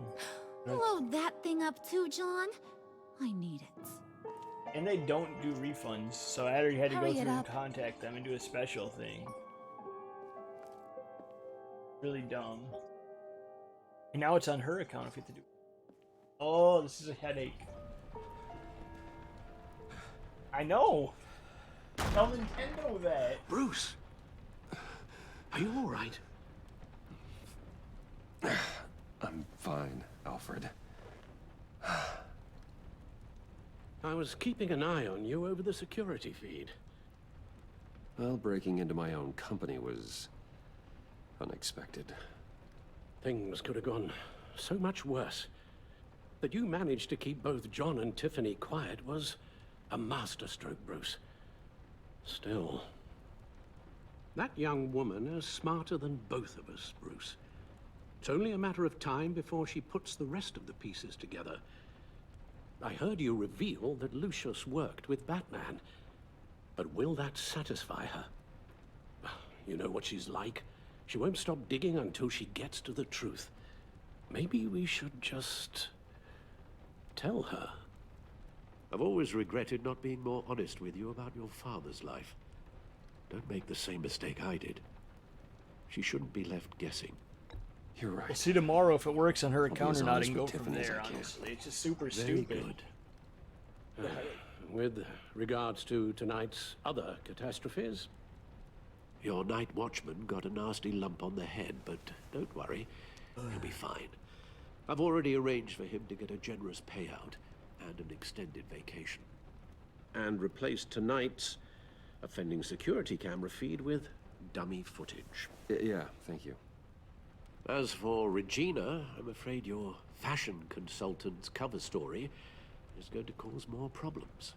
Load that thing up too, John. I need it. And they don't do refunds, so I already had to Hurry go it through and up. contact them and do a special thing. Really dumb. And now it's on her account if you have to do. Oh, this is a headache. I know. Tell Nintendo that. Bruce! Are you all right? I'm fine, Alfred. I was keeping an eye on you over the security feed. Well, breaking into my own company was unexpected. Things could have gone so much worse. That you managed to keep both John and Tiffany quiet was a masterstroke, Bruce. Still, that young woman is smarter than both of us, Bruce. It's only a matter of time before she puts the rest of the pieces together. I heard you reveal that Lucius worked with Batman. But will that satisfy her? You know what she's like. She won't stop digging until she gets to the truth. Maybe we should just tell her. I've always regretted not being more honest with you about your father's life. Don't make the same mistake I did. She shouldn't be left guessing. You're right. We'll see tomorrow if it works on her I'll be account as or not honest and go with from Tiffany as there, I can. honestly. It's just super Very stupid. good. With regards to tonight's other catastrophes? Your night watchman got a nasty lump on the head, but don't worry. He'll be fine. I've already arranged for him to get a generous payout and an extended vacation. And replaced tonight's offending security camera feed with dummy footage. Yeah, thank you. As for Regina, I'm afraid your fashion consultant's cover story is going to cause more problems.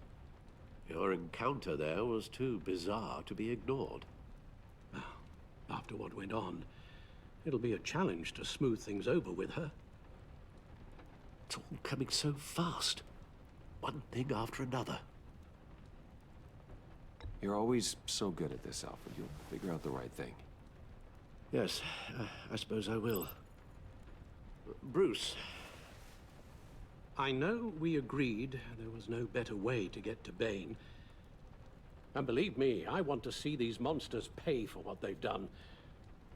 Your encounter there was too bizarre to be ignored. After what went on, it'll be a challenge to smooth things over with her. It's all coming so fast. One thing after another. You're always so good at this, Alfred. You'll figure out the right thing. Yes, I suppose I will. Bruce. I know we agreed there was no better way to get to Bane. And believe me, I want to see these monsters pay for what they've done.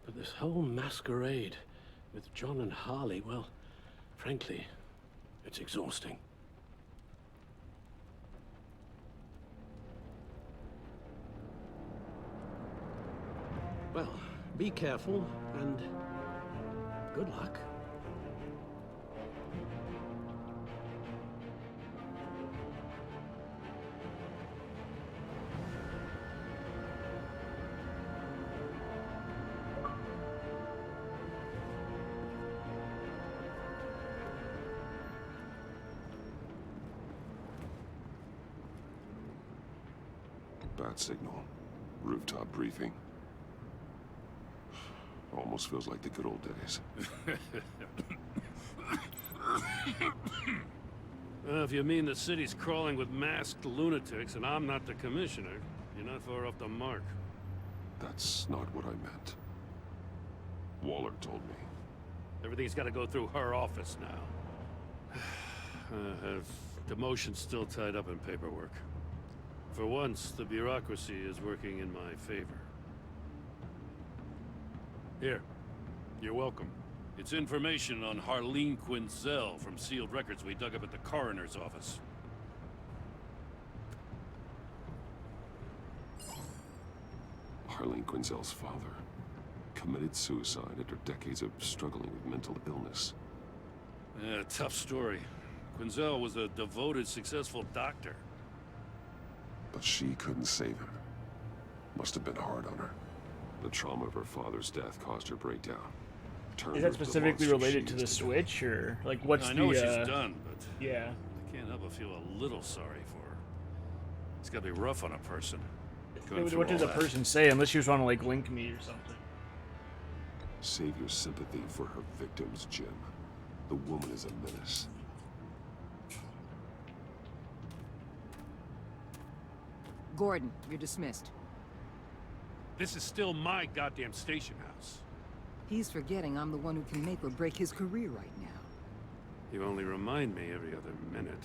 But this whole masquerade with John and Harley, well, frankly, it's exhausting. Well, be careful and good luck. Bat signal. Rooftop briefing. Almost feels like the good old days. If you mean the city's crawling with masked lunatics and I'm not the commissioner, you're not far off the mark. That's not what I meant. Waller told me. Everything's got to go through her office now. Have demotion still tied up in paperwork. For once, the bureaucracy is working in my favor. Here, you're welcome. It's information on Harleen Quinzel from sealed records we dug up at the coroner's office. Harleen Quinzel's father committed suicide after decades of struggling with mental illness. Yeah, tough story. Quinzel was a devoted, successful doctor. But she couldn't save him. Must have been hard on her. The trauma of her father's death caused her breakdown. Is that specifically related to the Switch, or like what's I know what the? she's done, but yeah, I can't help but feel a little sorry for her. It's got to be rough on a person. What did the person say? Unless you just want to like link me or something. Save your sympathy for her victims, Jim. The woman is a menace. Gordon, you're dismissed. This is still my goddamn station house. He's forgetting I'm the one who can make or break his career right now. You only remind me every other minute.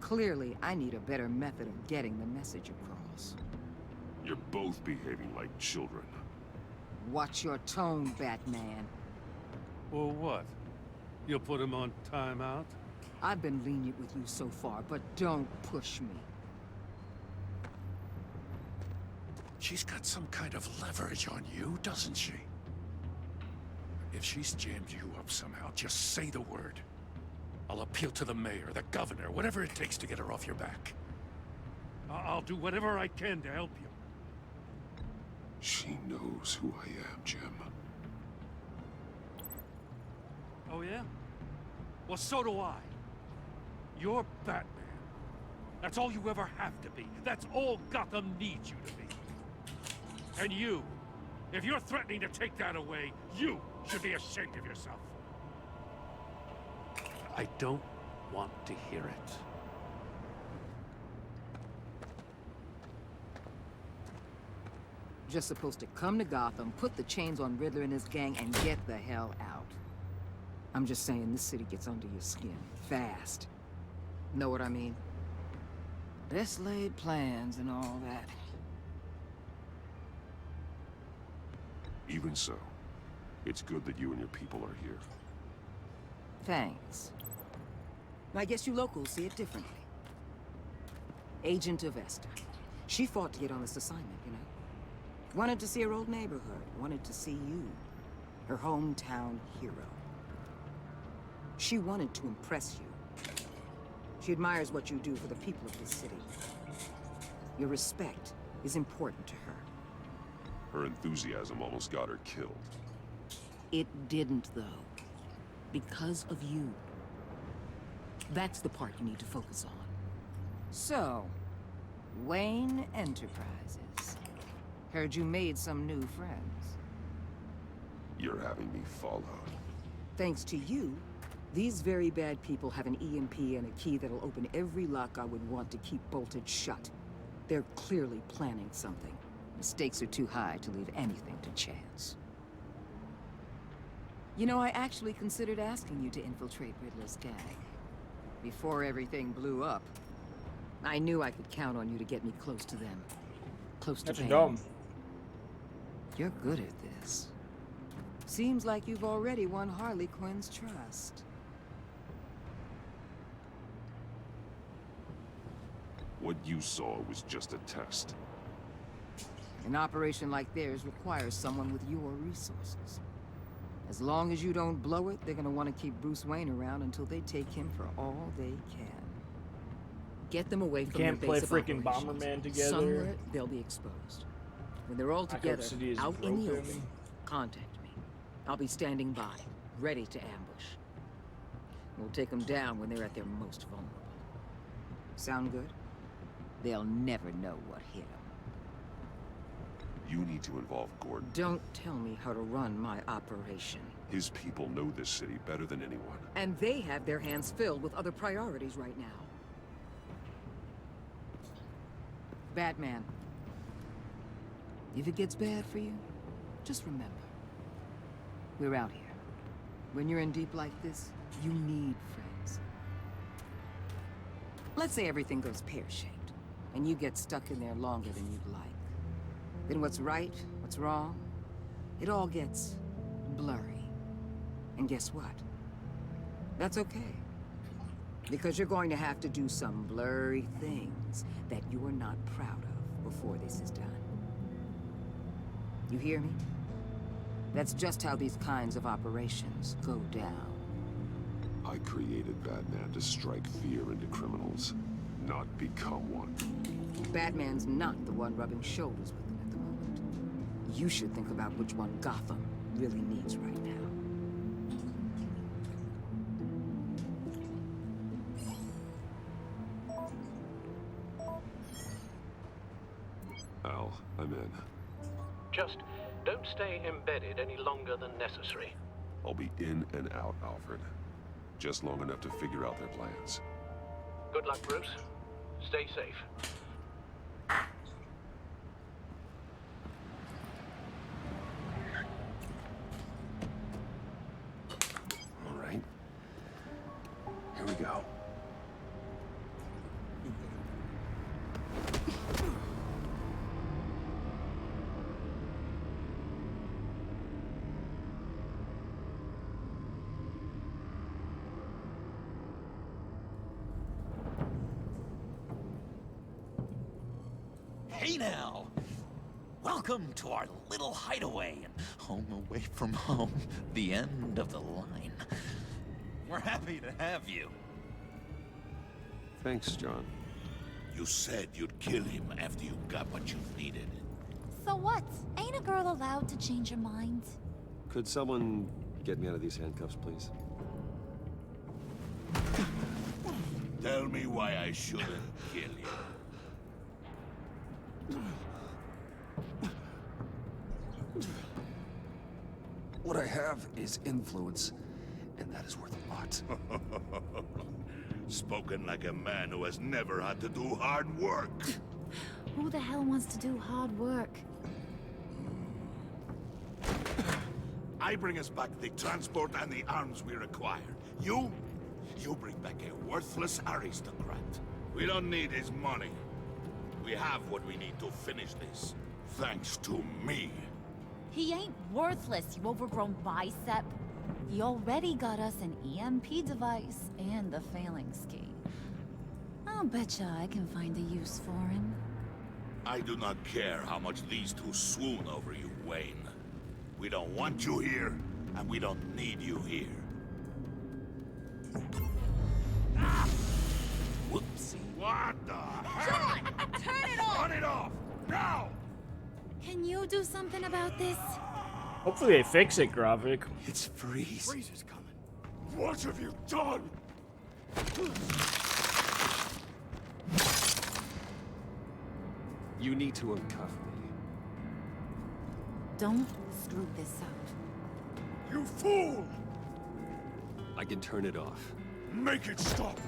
Clearly, I need a better method of getting the message across. You're both behaving like children. Watch your tone, Batman. Well, what? You'll put him on timeout? I've been lenient with you so far, but don't push me. She's got some kind of leverage on you, doesn't she? If she's jammed you up somehow, just say the word. I'll appeal to the mayor, the governor, whatever it takes to get her off your back. I'll do whatever I can to help you. She knows who I am, Jim. Oh, yeah? Well, so do I. You're Batman. That's all you ever have to be. That's all Gotham needs you to be. And you, if you're threatening to take that away, you should be ashamed of yourself. I don't want to hear it. Just supposed to come to Gotham, put the chains on Riddler and his gang, and get the hell out. I'm just saying, this city gets under your skin. Fast. Know what I mean? Best laid plans and all that. Even so, it's good that you and your people are here. Thanks. I guess you locals see it differently. Agent Avesta. She fought to get on this assignment, you know? Wanted to see her old neighborhood. Wanted to see you. Her hometown hero. She wanted to impress you. She admires what you do for the people of this city. Your respect is important to her. Her enthusiasm almost got her killed. It didn't, though. Because of you. That's the part you need to focus on. So, Wayne Enterprises. Heard you made some new friends. You're having me followed. Thanks to you, these very bad people have an EMP and a key that'll open every lock I would want to keep bolted shut. They're clearly planning something. The stakes are too high to leave anything to chance. You know, I actually considered asking you to infiltrate Riddler's gang. Before everything blew up. I knew I could count on you to get me close to them. Close to Bane. dumb. You're good at this. Seems like you've already won Harley Quinn's trust. What you saw was just a test. An operation like theirs requires someone with your resources. As long as you don't blow it, they're gonna want to keep Bruce Wayne around until they take him for all they can. Get them away from Can't their play base of freaking operations. Bomberman together. Somewhere they'll be exposed. When they're all Arkham together, City is out in the broken. open, contact me. I'll be standing by, ready to ambush. We'll take them down when they're at their most vulnerable. Sound good? They'll never know what hit them. You need to involve Gordon. Don't tell me how to run my operation. His people know this city better than anyone. And they have their hands filled with other priorities right now. Batman. If it gets bad for you, just remember. We're out here. When you're in deep like this, you need friends. Let's say everything goes pear-shaped, and you get stuck in there longer than you'd like. Then what's right, what's wrong, it all gets blurry. And guess what? That's okay. Because you're going to have to do some blurry things that you are not proud of before this is done. You hear me? That's just how these kinds of operations go down. I created Batman to strike fear into criminals, not become one. Batman's not the one rubbing shoulders with them at the moment. You should think about which one Gotham really needs right now. Al, I'm in. Just don't stay embedded any longer than necessary. I'll be in and out, Alfred. Just long enough to figure out their plans. Good luck, Bruce. Stay safe. All right. Here we go. Hey now! Welcome to our little hideaway and home away from home, the end of the line. We're happy to have you. Thanks, John. You said you'd kill him after you got what you needed. So what? Ain't a girl allowed to change her mind? Could someone get me out of these handcuffs, please? Tell me why I shouldn't kill you. What I have is influence, and that is worth a lot. Spoken like a man who has never had to do hard work. Who the hell wants to do hard work? I bring us back the transport and the arms we require. You bring back a worthless aristocrat. We don't need his money. We have what we need to finish this. Thanks to me. He ain't worthless, you overgrown bicep. He already got us an EMP device and the failing ski. I'll betcha I can find a use for him. I do not care how much these two swoon over you, Wayne. We don't want you here, and we don't need you here. Ah! Whoopsie. What the hell? John! Turn it off! Turn it off! Now! Can you do something about this? Hopefully they fix it, Gravik. It's Freeze. Freeze is coming. What have you done? You need to uncuff me. Don't screw this up. You fool! I can turn it off. Make it stop,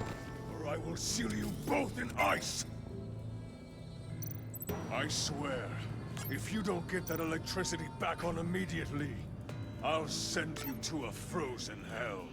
or I will seal you both in ice! I swear, if you don't get that electricity back on immediately, I'll send you to a frozen hell.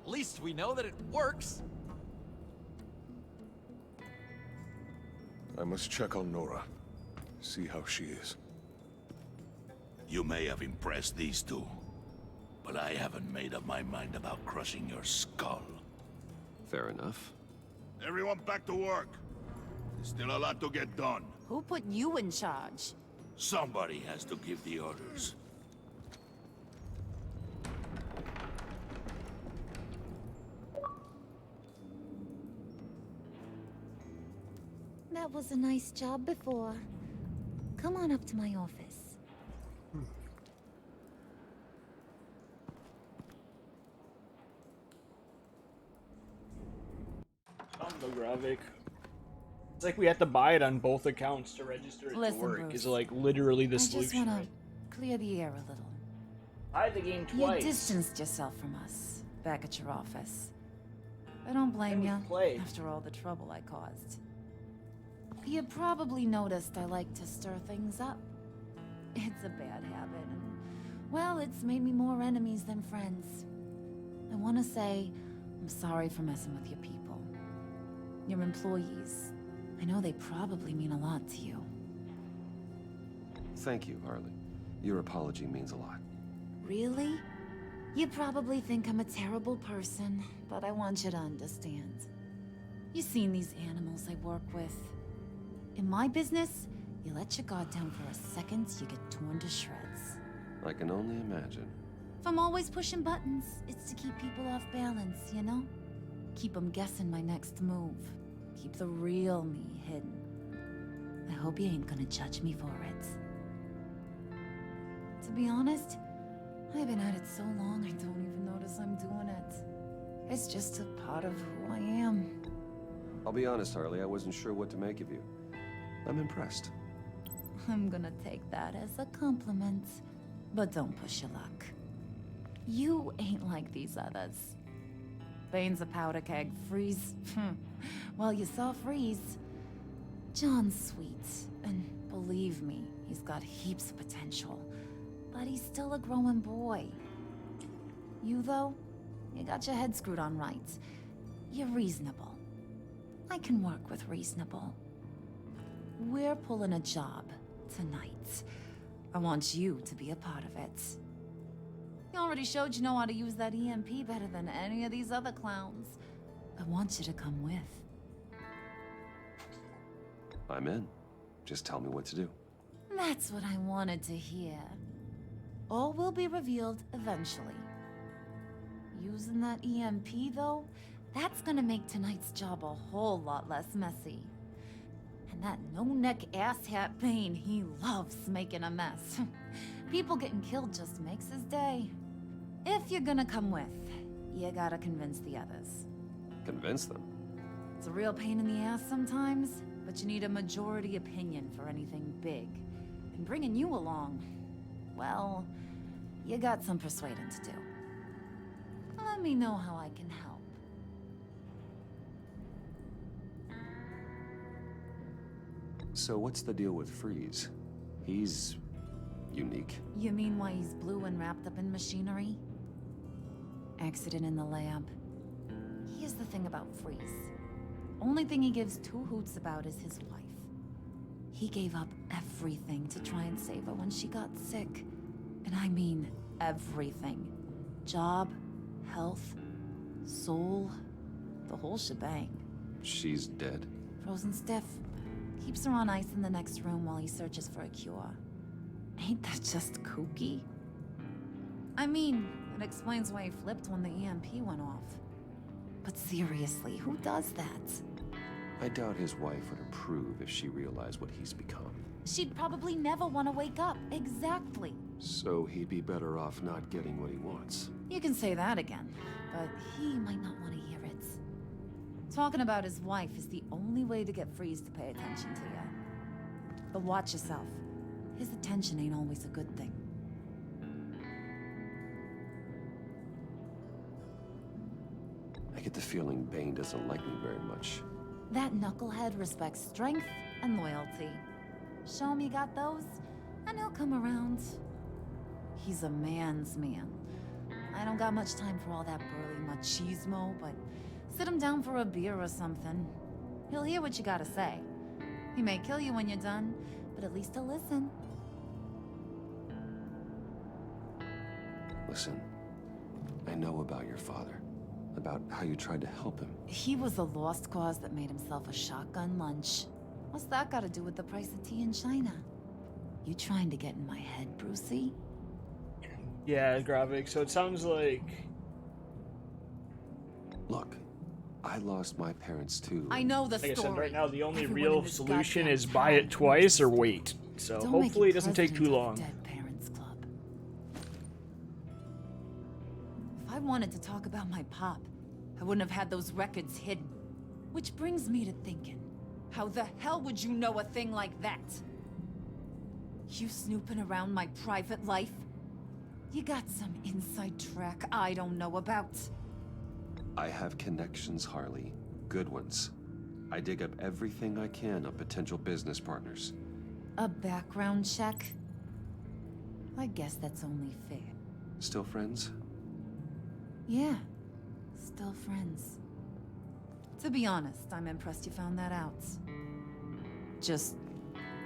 At least we know that it works. I must check on Nora. See how she is. You may have impressed these two, but I haven't made up my mind about crushing your skull. Fair enough. Everyone back to work. There's still a lot to get done. Who put you in charge? Somebody has to give the orders. That was a nice job before. Come on up to my office. Gravik. It's like we have to buy it on both accounts to register it Listen, to work. Bruce, It's like literally the I just solution. wanna right? clear the air a little. Buy the game You twice. distanced yourself from us, back at your office. I don't blame we you, played. after all the trouble I caused. You probably noticed I like to stir things up. It's a bad habit, and, well, it's made me more enemies than friends. I want to say, I'm sorry for messing with your people. Your employees. I know they probably mean a lot to you. Thank you, Harley. Your apology means a lot. Really? You probably think I'm a terrible person, but I want you to understand. You've seen these animals I work with. In my business, you let your guard down for a second, you get torn to shreds. I can only imagine. If I'm always pushing buttons, it's to keep people off balance, you know? Keep them guessing my next move. Keep the real me hidden. I hope you ain't gonna judge me for it. To be honest, I've been at it so long I don't even notice I'm doing it. It's just a part of who I am. I'll be honest, Harley, I wasn't sure what to make of you. I'm impressed. I'm gonna take that as a compliment. But don't push your luck. You ain't like these others. Bane's a powder keg. Freeze. Well, you saw Freeze. John's sweet. And Believe me, he's got heaps of potential. But he's still a growing boy. You, though, you got your head screwed on right. You're reasonable. I can work with reasonable. We're pulling a job tonight. I want you to be a part of it. You already showed you know how to use that EMP better than any of these other clowns. I want you to come with. I'm in. Just tell me what to do. That's what I wanted to hear. All will be revealed eventually. Using that EMP, though, that's gonna make tonight's job a whole lot less messy. And that no-neck asshat Bane, he loves making a mess. People getting killed just makes his day. If you're gonna come with, you gotta convince the others. Convince them? It's a real pain in the ass sometimes, but you need a majority opinion for anything big. And bringing you along, well, you got some persuading to do. Let me know how I can help. So what's the deal with Freeze? He's unique. You mean why he's blue and wrapped up in machinery? Accident in the lab. Here's the thing about Freeze. Only thing he gives two hoots about is his wife. He gave up everything to try and save her when she got sick. And I mean everything. Job, health, soul, the whole shebang. She's dead? Frozen stiff. Keeps her on ice in the next room while he searches for a cure. Ain't that just kooky? I mean, it explains why he flipped when the EMP went off. But seriously, who does that? I doubt his wife would approve if she realized what he's become. She'd probably never want to wake up. Exactly. So he'd be better off not getting what he wants. You can say that again, but he might not want to hear it. Talking about his wife is the only way to get Freeze to pay attention to you. But watch yourself. His attention ain't always a good thing. I get the feeling Bane doesn't like me very much. That knucklehead respects strength and loyalty. Show him you got those, and he'll come around. He's a man's man. I don't got much time for all that burly machismo, but sit him down for a beer or something. He'll hear what you gotta say. He may kill you when you're done, but at least he'll listen. Listen, I know about your father. About how you tried to help him. He was a lost cause that made himself a shotgun lunch. What's that got to do with the price of tea in China? You trying to get in my head, Brucey? Yeah, Gravik, so it sounds like... Look, I lost my parents too. I know the like story. I said, right now the only Everyone real in this solution goddamn is buy it twice or wait. So Don't make hopefully you it doesn't take too president of long. the Dead Parents Club. If I wanted to talk about my pop, I wouldn't have had those records hidden. Which brings me to thinking, how the hell would you know a thing like that? You snooping around my private life? You got some inside track I don't know about. I have connections, Harley. Good ones. I dig up everything I can on potential business partners. A background check? I guess that's only fair. Still friends? Yeah, still friends. To be honest, I'm impressed you found that out. Just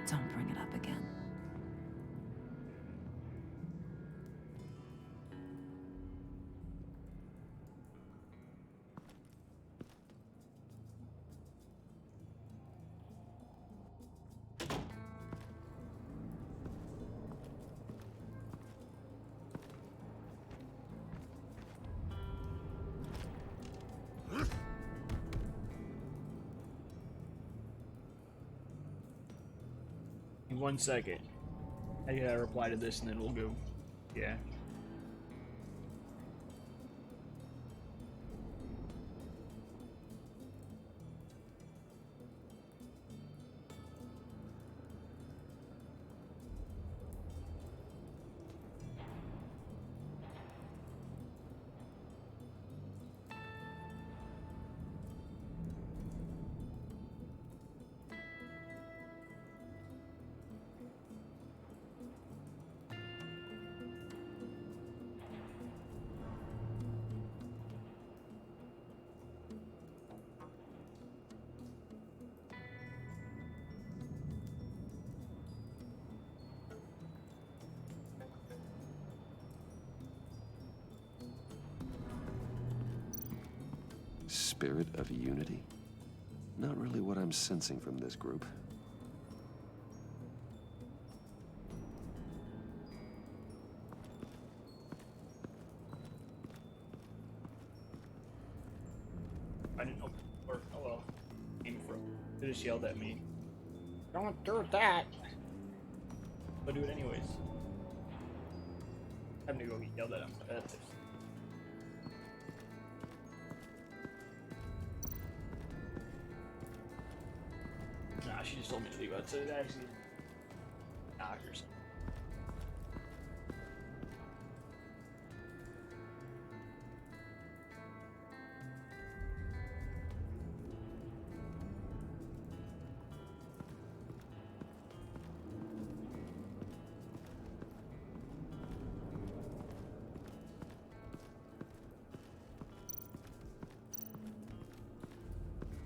don't bring it up again. In 1 second. I gotta reply to this and then we'll go. Yeah. Spirit of unity? Not really what I'm sensing from this group. I didn't know. Or, oh well. They just yelled at me. Don't do that! But do it anyways. I'm gonna go get yelled at. That's it. Nah, she just told me to leave outside. Actually, knockers.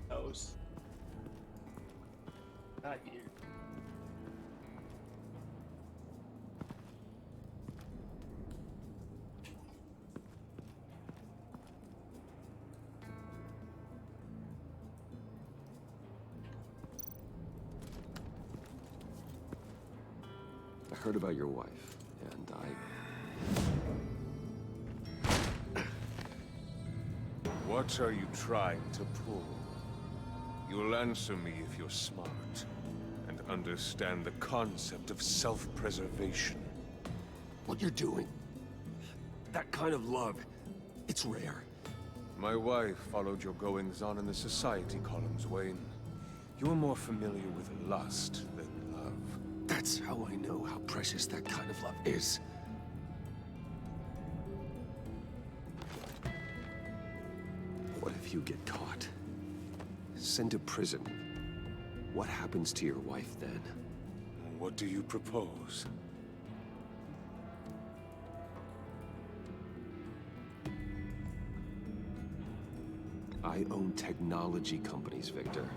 Those. Not here. I heard about your wife, and What are you trying to pull? You'll answer me if you're smart and understand the concept of self-preservation. What you're doing, that kind of love, it's rare. My wife followed your goings-on in the society columns, Wayne. You're more familiar with lust than love. That's how I know how precious that kind of love is. What if you get caught? Sent to prison? What happens to your wife then? What do you propose? I own technology companies, Victor.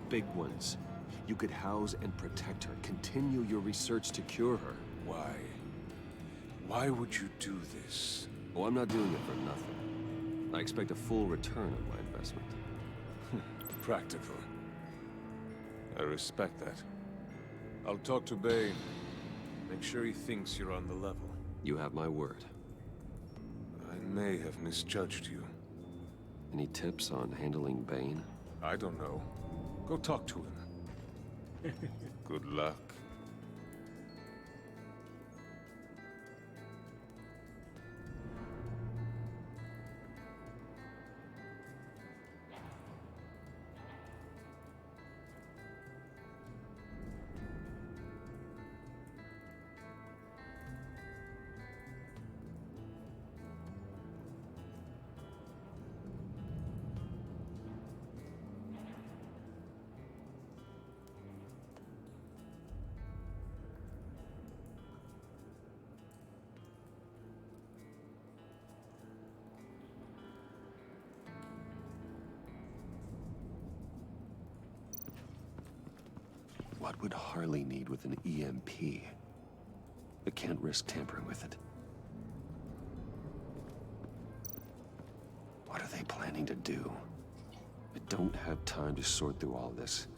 Big ones. You could house and protect her, continue your research to cure her. Why? Why would you do this? Oh, I'm not doing it for nothing. I expect a full return on my investment. Practical. I respect that. I'll talk to Bane. Make sure he thinks you're on the level. You have my word. I may have misjudged you. Any tips on handling Bane? I don't know. Go talk to him. Good luck. What would Harley need with an EMP? I can't risk tampering with it. What are they planning to do? I don't have time to sort through all this.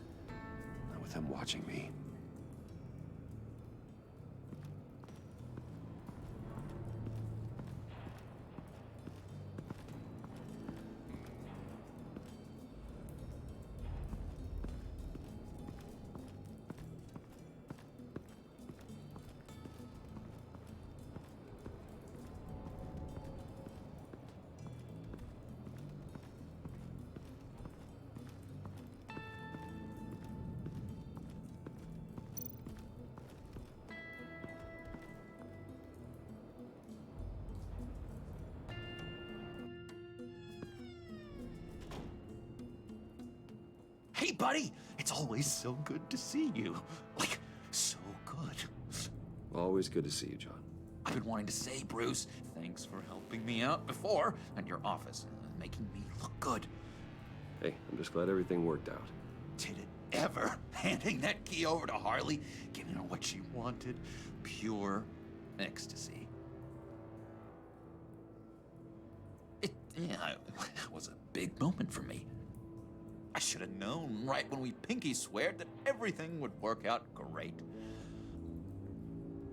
Not with them watching me. Hey, buddy! It's always so good to see you. Like, so good. Always good to see you, John. I've been wanting to say, Bruce, thanks for helping me out before at your office, making me look good. Hey, I'm just glad everything worked out. Did it ever? Handing that key over to Harley, giving her what she wanted. Pure ecstasy. It was a big moment for me. I should have known right when we pinky sweared that everything would work out great.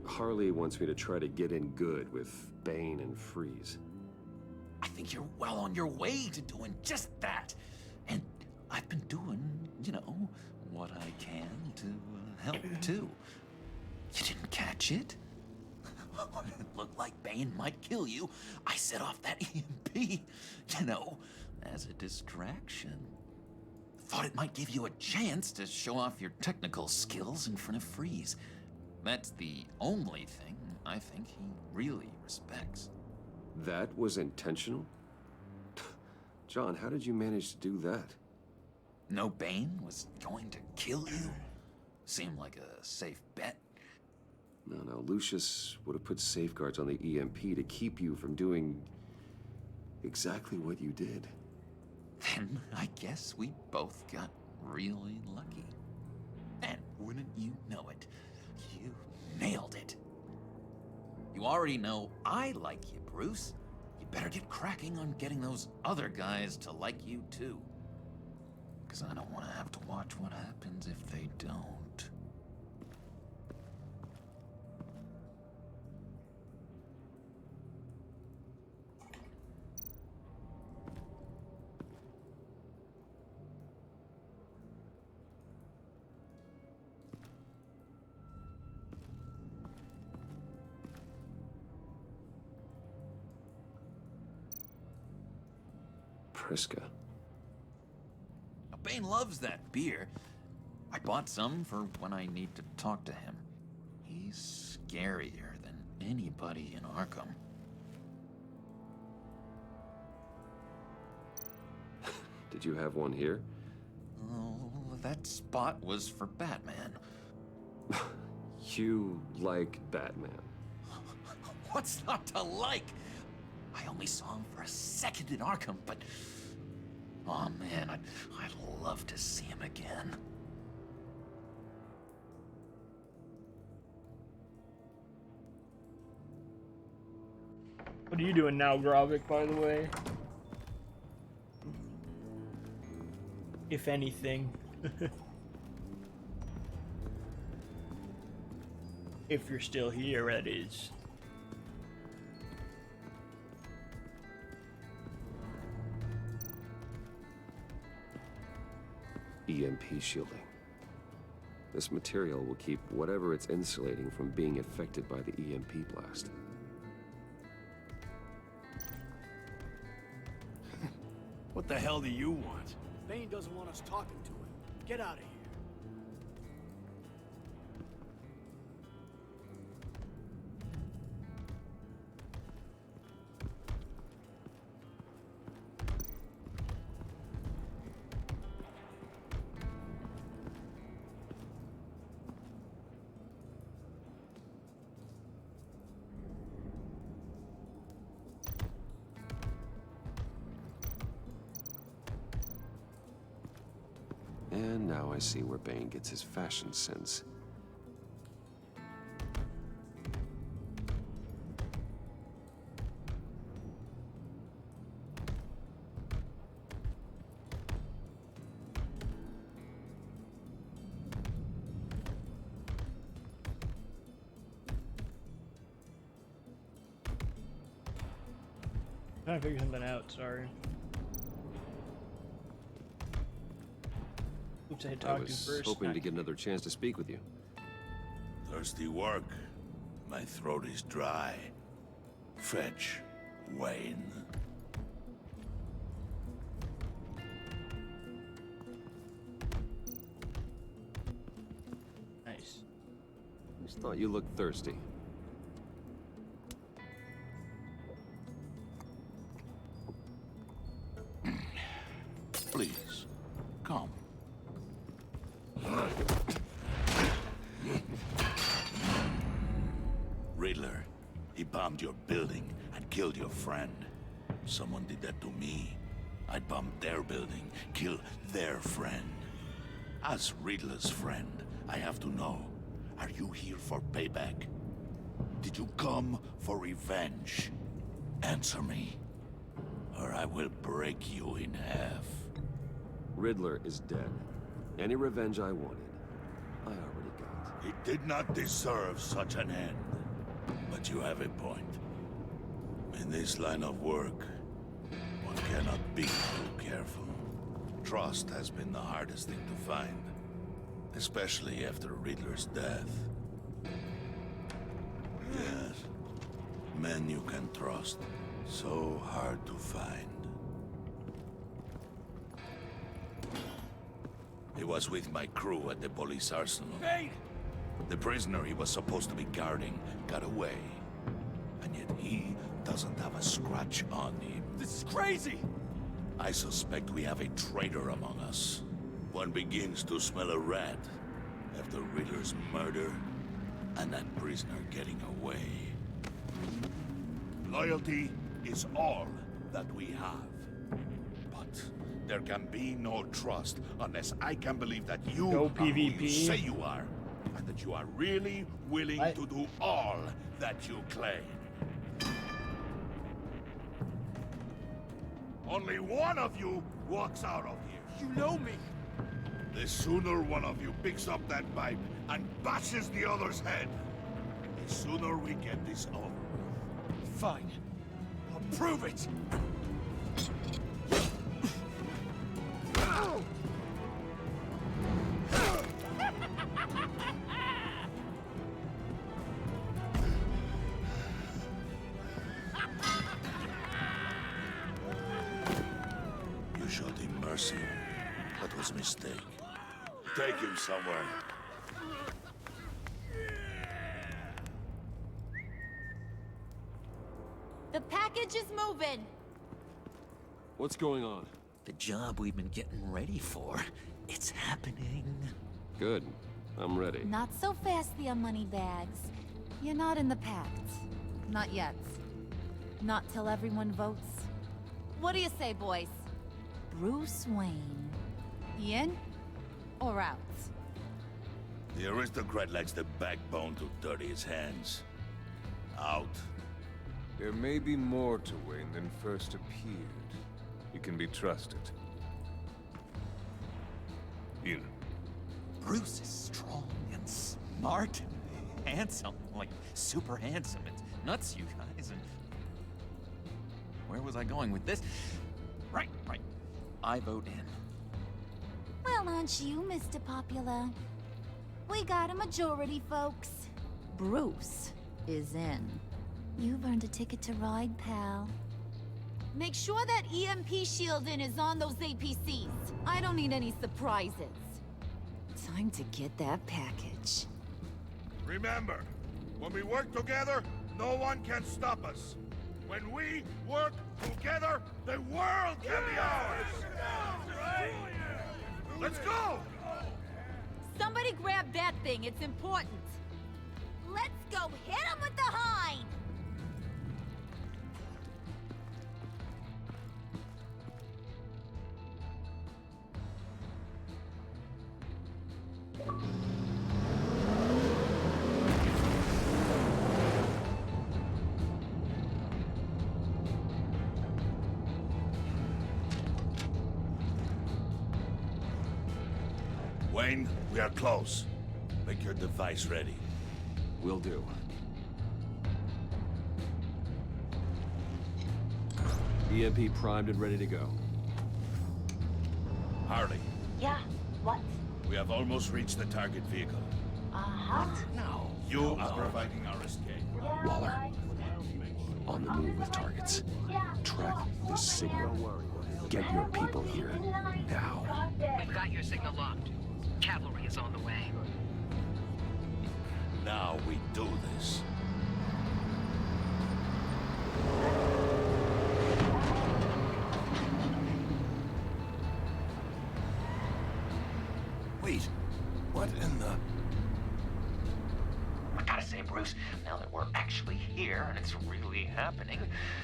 Harley wants me to try to get in good with Bane and Freeze. I think you're well on your way to doing just that. And I've been doing, you know, what I can to help too. You didn't catch it? When it looked like Bane might kill you, I set off that EMP, you know, as a distraction. Thought it might give you a chance to show off your technical skills in front of Freeze. That's the only thing I think he really respects. That was intentional? John, how did you manage to do that? No Bane was going to kill you? Seemed like a safe bet. No, Lucius would have put safeguards on the EMP to keep you from doing exactly what you did. Then I guess we both got really lucky. And wouldn't you know it, you nailed it. You already know I like you, Bruce. You better get cracking on getting those other guys to like you too. Because I don't want to have to watch what happens if they don't. Priska. Bane loves that beer. I bought some for when I need to talk to him. He's scarier than anybody in Arkham. Did you have one here? Oh, that spot was for Batman. You like Batman? What's not to like? I only saw him for a second in Arkham, but... oh man, I'd love to see him again. What are you doing now, Gravik, by the way? If anything. If you're still here, that is. EMP shielding. This material will keep whatever it's insulating from being affected by the EMP blast. What the hell do you want? Bane doesn't want us talking to him. Get out of here. And now I see where Bane gets his fashion sense. Trying to figure something out, sorry. Oops, I had talked to first. Hoping to get another chance to speak with you. Thirsty work. My throat is dry. Fetch, Wayne. Nice. Just thought you looked thirsty. Please, come. Riddler, he bombed your building and killed your friend. Someone did that to me. I'd bomb their building, kill their friend. As Riddler's friend, I have to know, are you here for payback? Did you come for revenge? Answer me. or I will break you in half. Riddler is dead. Any revenge I wanted, I already got. He did not deserve such an end. But you have a point. In this line of work, one cannot be too careful. Trust has been the hardest thing to find, especially after Riddler's death. Yes, men you can trust, so hard to find. He was with my crew at the police arsenal. Bane! The prisoner he was supposed to be guarding got away. And yet he doesn't have a scratch on him. This is crazy! I suspect we have a traitor among us. One begins to smell a rat after Riddler's murder and that prisoner getting away. Loyalty is all that we have. But there can be no trust unless I can believe that you No are who PvP. you say you are, and that you are really willing to do all that you claim. Only one of you walks out of here. You know me! The sooner one of you picks up that pipe and bashes the other's head, the sooner we get this over with. Fine. I'll prove it! You showed him mercy. That was a mistake. Take him somewhere. The package is moving. What's going on? The job we've been getting ready for. It's happening. Good. I'm ready. Not so fast, the Moneybags. You're not in the pact. Not yet. Not till everyone votes. What do you say, boys? Bruce Wayne. In or out? The aristocrat lacks the backbone to dirty his hands. Out. There may be more to Wayne than first appeared. You can be trusted. In. Bruce is strong and smart and handsome. Like, super handsome. It's nuts, you guys. And where was I going with this? Right. I vote in. Well, aren't you, Mr. Popular? We got a majority, folks. Bruce is in. You've earned a ticket to ride, pal. Make sure that EMP shielding is on those APCs. I don't need any surprises. Time to get that package. Remember, when we work together, no one can stop us. When we work together, the world can be ours! Let's go! Somebody grab that thing, it's important. Let's go hit him with the hind! Wayne, we are close. Make your device ready. Will do. EMP primed and ready to go. Harley, Yeah, what? we have almost reached the target vehicle. Uh-huh. Now, you are providing our escape. Waller. On the move with targets. Track this signal. Get your people here. Now. We've got your signal locked. Cavalry is on the way. Now we do this. Wait, what in the... I gotta say, Bruce, now that we're actually here and it's really happening,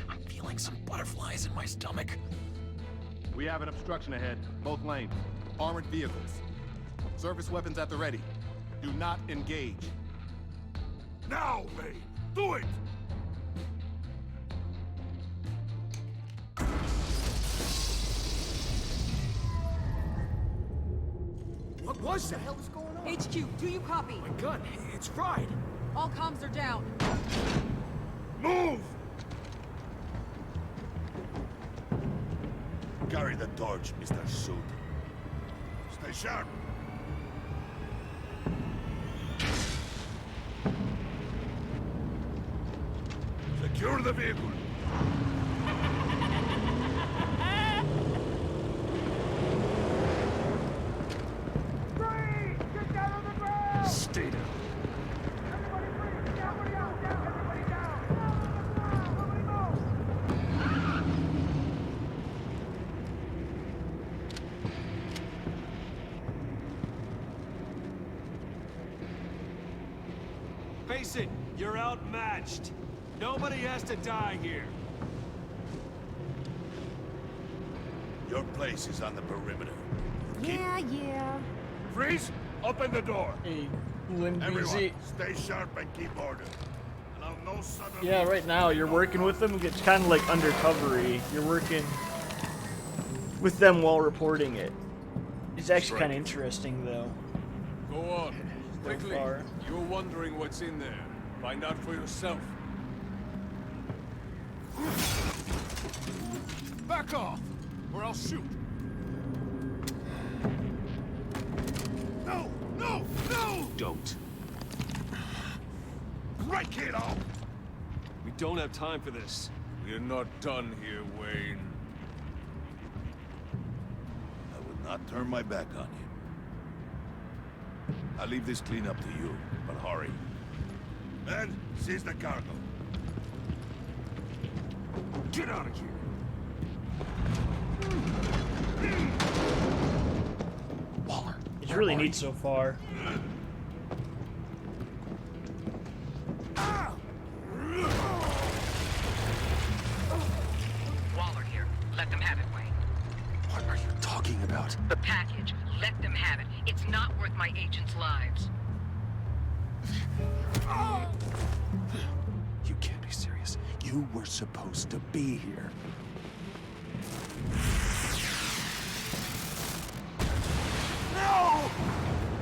I'm feeling some butterflies in my stomach. We have an obstruction ahead, both lanes. Armored vehicles. Service weapons at the ready. Do not engage. Now, Wayne! Do it! What was that? What the hell is going on? HQ, do you copy? My gun, it's fried. All comms are down. Move! Carry the torch, Mr. Suit. Stay sharp. Secure the vehicle. Stay down. Face it, you're outmatched. Nobody has to die here. Your place is on the perimeter. Yeah. Freeze! Open the door. Hey, Everyone, Lindsay. stay sharp and keep order. Allow no sudden... Yeah, right now you're working with them. It's kind of like undercovery. You're working with them while reporting it. It's actually kind of interesting, though. Go on. Quickly. far. You're wondering what's in there. Find out for yourself. Back off, or I'll shoot. No! No! No! Don't. Break it off! We don't have time for this. We're not done here, Wayne. I will not turn my back on you. I'll leave this clean up to you, but hurry. And seize the cargo. Get out of here. Waller. It's really neat so far. Waller here. Let them have it, Wayne. What are you talking about? The package. Let them have it. It's not worth my agents' lives. You can't be serious. You were supposed to be here. No!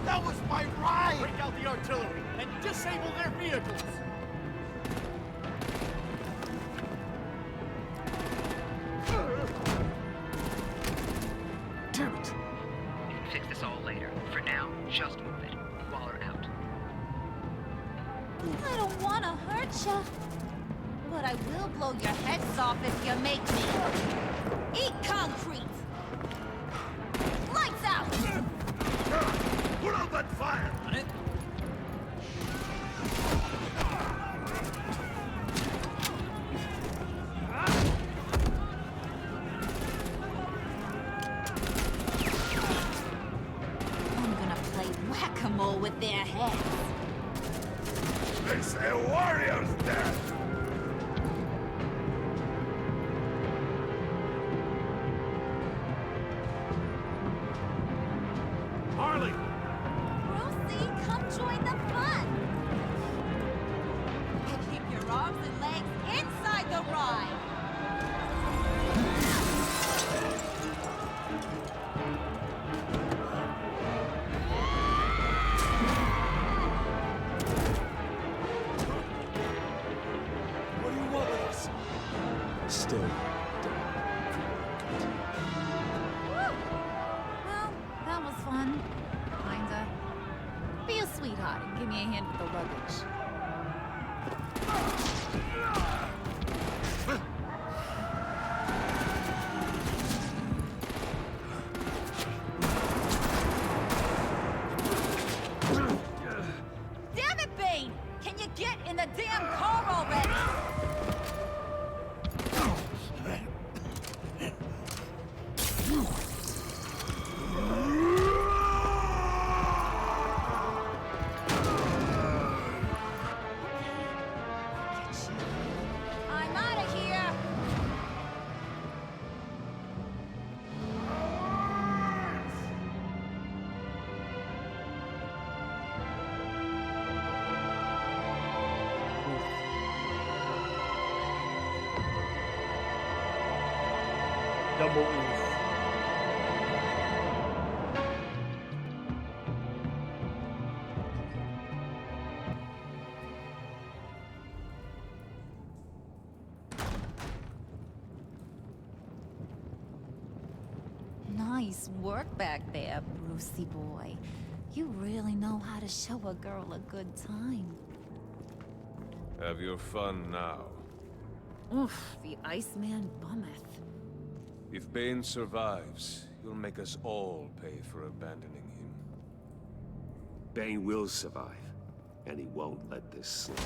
That was my ride! Break out the artillery and disable their vehicles. Damn it! You can fix this all later. For now, just move it. Waller out. I don't want to hurt you, but I will blow your heads off if you make me. Eat concrete! Lights out! Put out that fire! On it. I'm gonna play whack-a-mole with their heads. They say a warrior's dead! Harley! Brucey, come join the fun! Keep your arms and legs inside the ride! What do you want with us? Still. Well, that was fun. Kinda. Be a sweetheart and give me a hand with the luggage. Damn it, Bane! Can you get in the damn car already? I'm out of here! Double oof. Nice work back there, Brucey boy. You really know how to show a girl a good time. Have your fun now. Oof, the Iceman bummeth. If Bane survives, you'll make us all pay for abandoning him. Bane will survive, and he won't let this slip.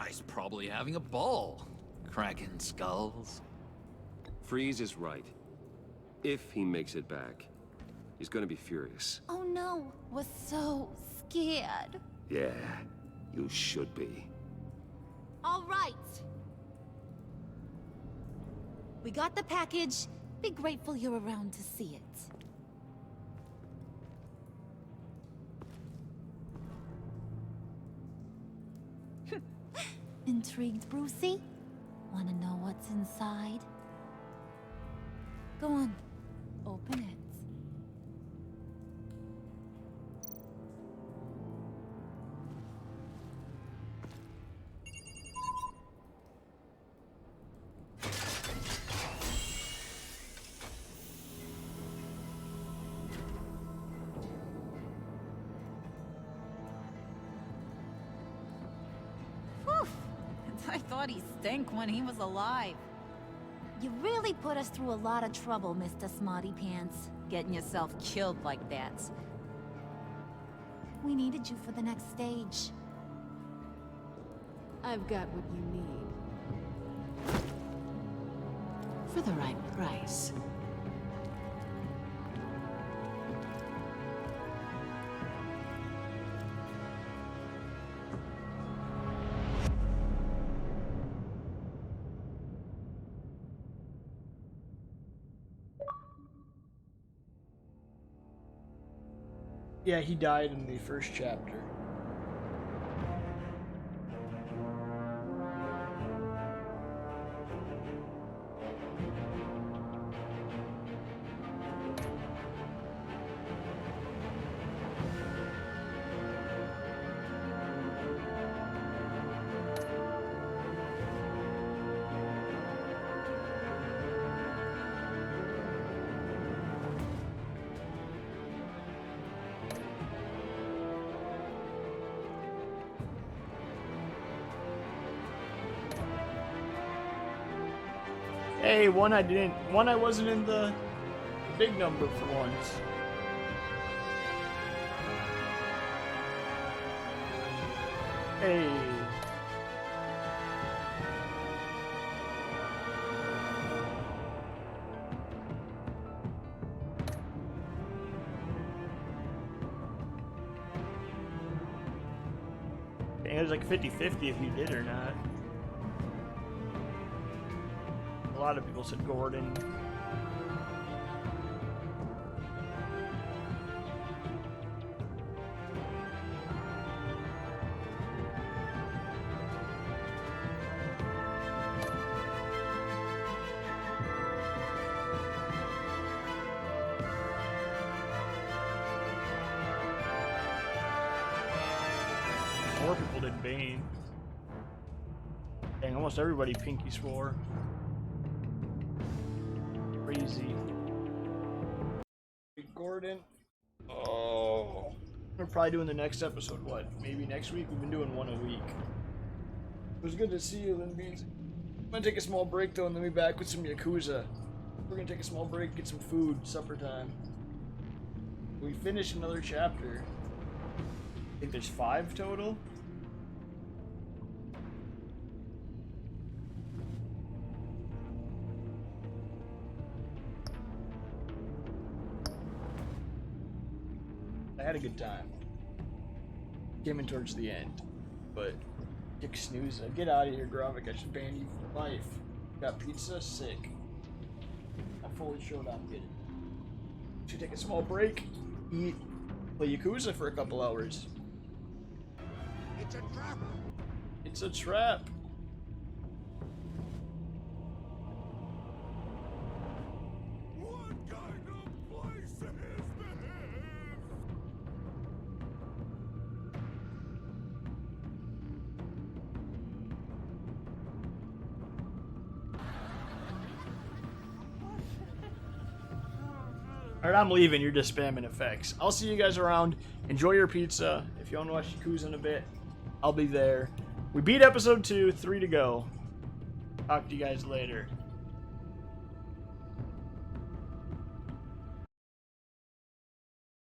He's probably having a ball, cracking skulls. Freeze is right. If he makes it back, he's gonna be furious. Oh no, we're so scared. Yeah, you should be. All right. We got the package. Be grateful you're around to see it. Intrigued, Brucey? Wanna know what's inside? Go on, open it. I thought he stank when he was alive. You really put us through a lot of trouble, Mr. Smarty Pants. Getting yourself killed like that. We needed you for the next stage. I've got what you need. For the right price. Yeah, he died in the first chapter. Hey, one I wasn't in the big number for once. Hey. It was like 50-50 if you did or not. A lot of people said Gordon. More people did Bane. Dang, almost everybody pinky swore. Crazy. Gordon. Oh. We're probably doing the next episode, what? Maybe next week? We've been doing one a week. It was good to see you, Lynn Beans. I'm gonna take a small break though and then be back with some Yakuza. We're gonna take a small break, get some food, supper time. We finished another chapter. I think there's 5 total. I had a good time. Came in towards the end, but Dick Snooze. Get out of here, Gravik. I should ban you for life. Got pizza? Sick. I fully showed up. Get it. Should take a small break, eat, play Yakuza for a couple hours. It's a trap! It's a trap! What kind of place is this? Alright, I'm leaving. You're just spamming effects. I'll see you guys around. Enjoy your pizza. If you want to watch Yakuza in a bit, I'll be there. We beat episode 2, 3 to go. Talk to you guys later.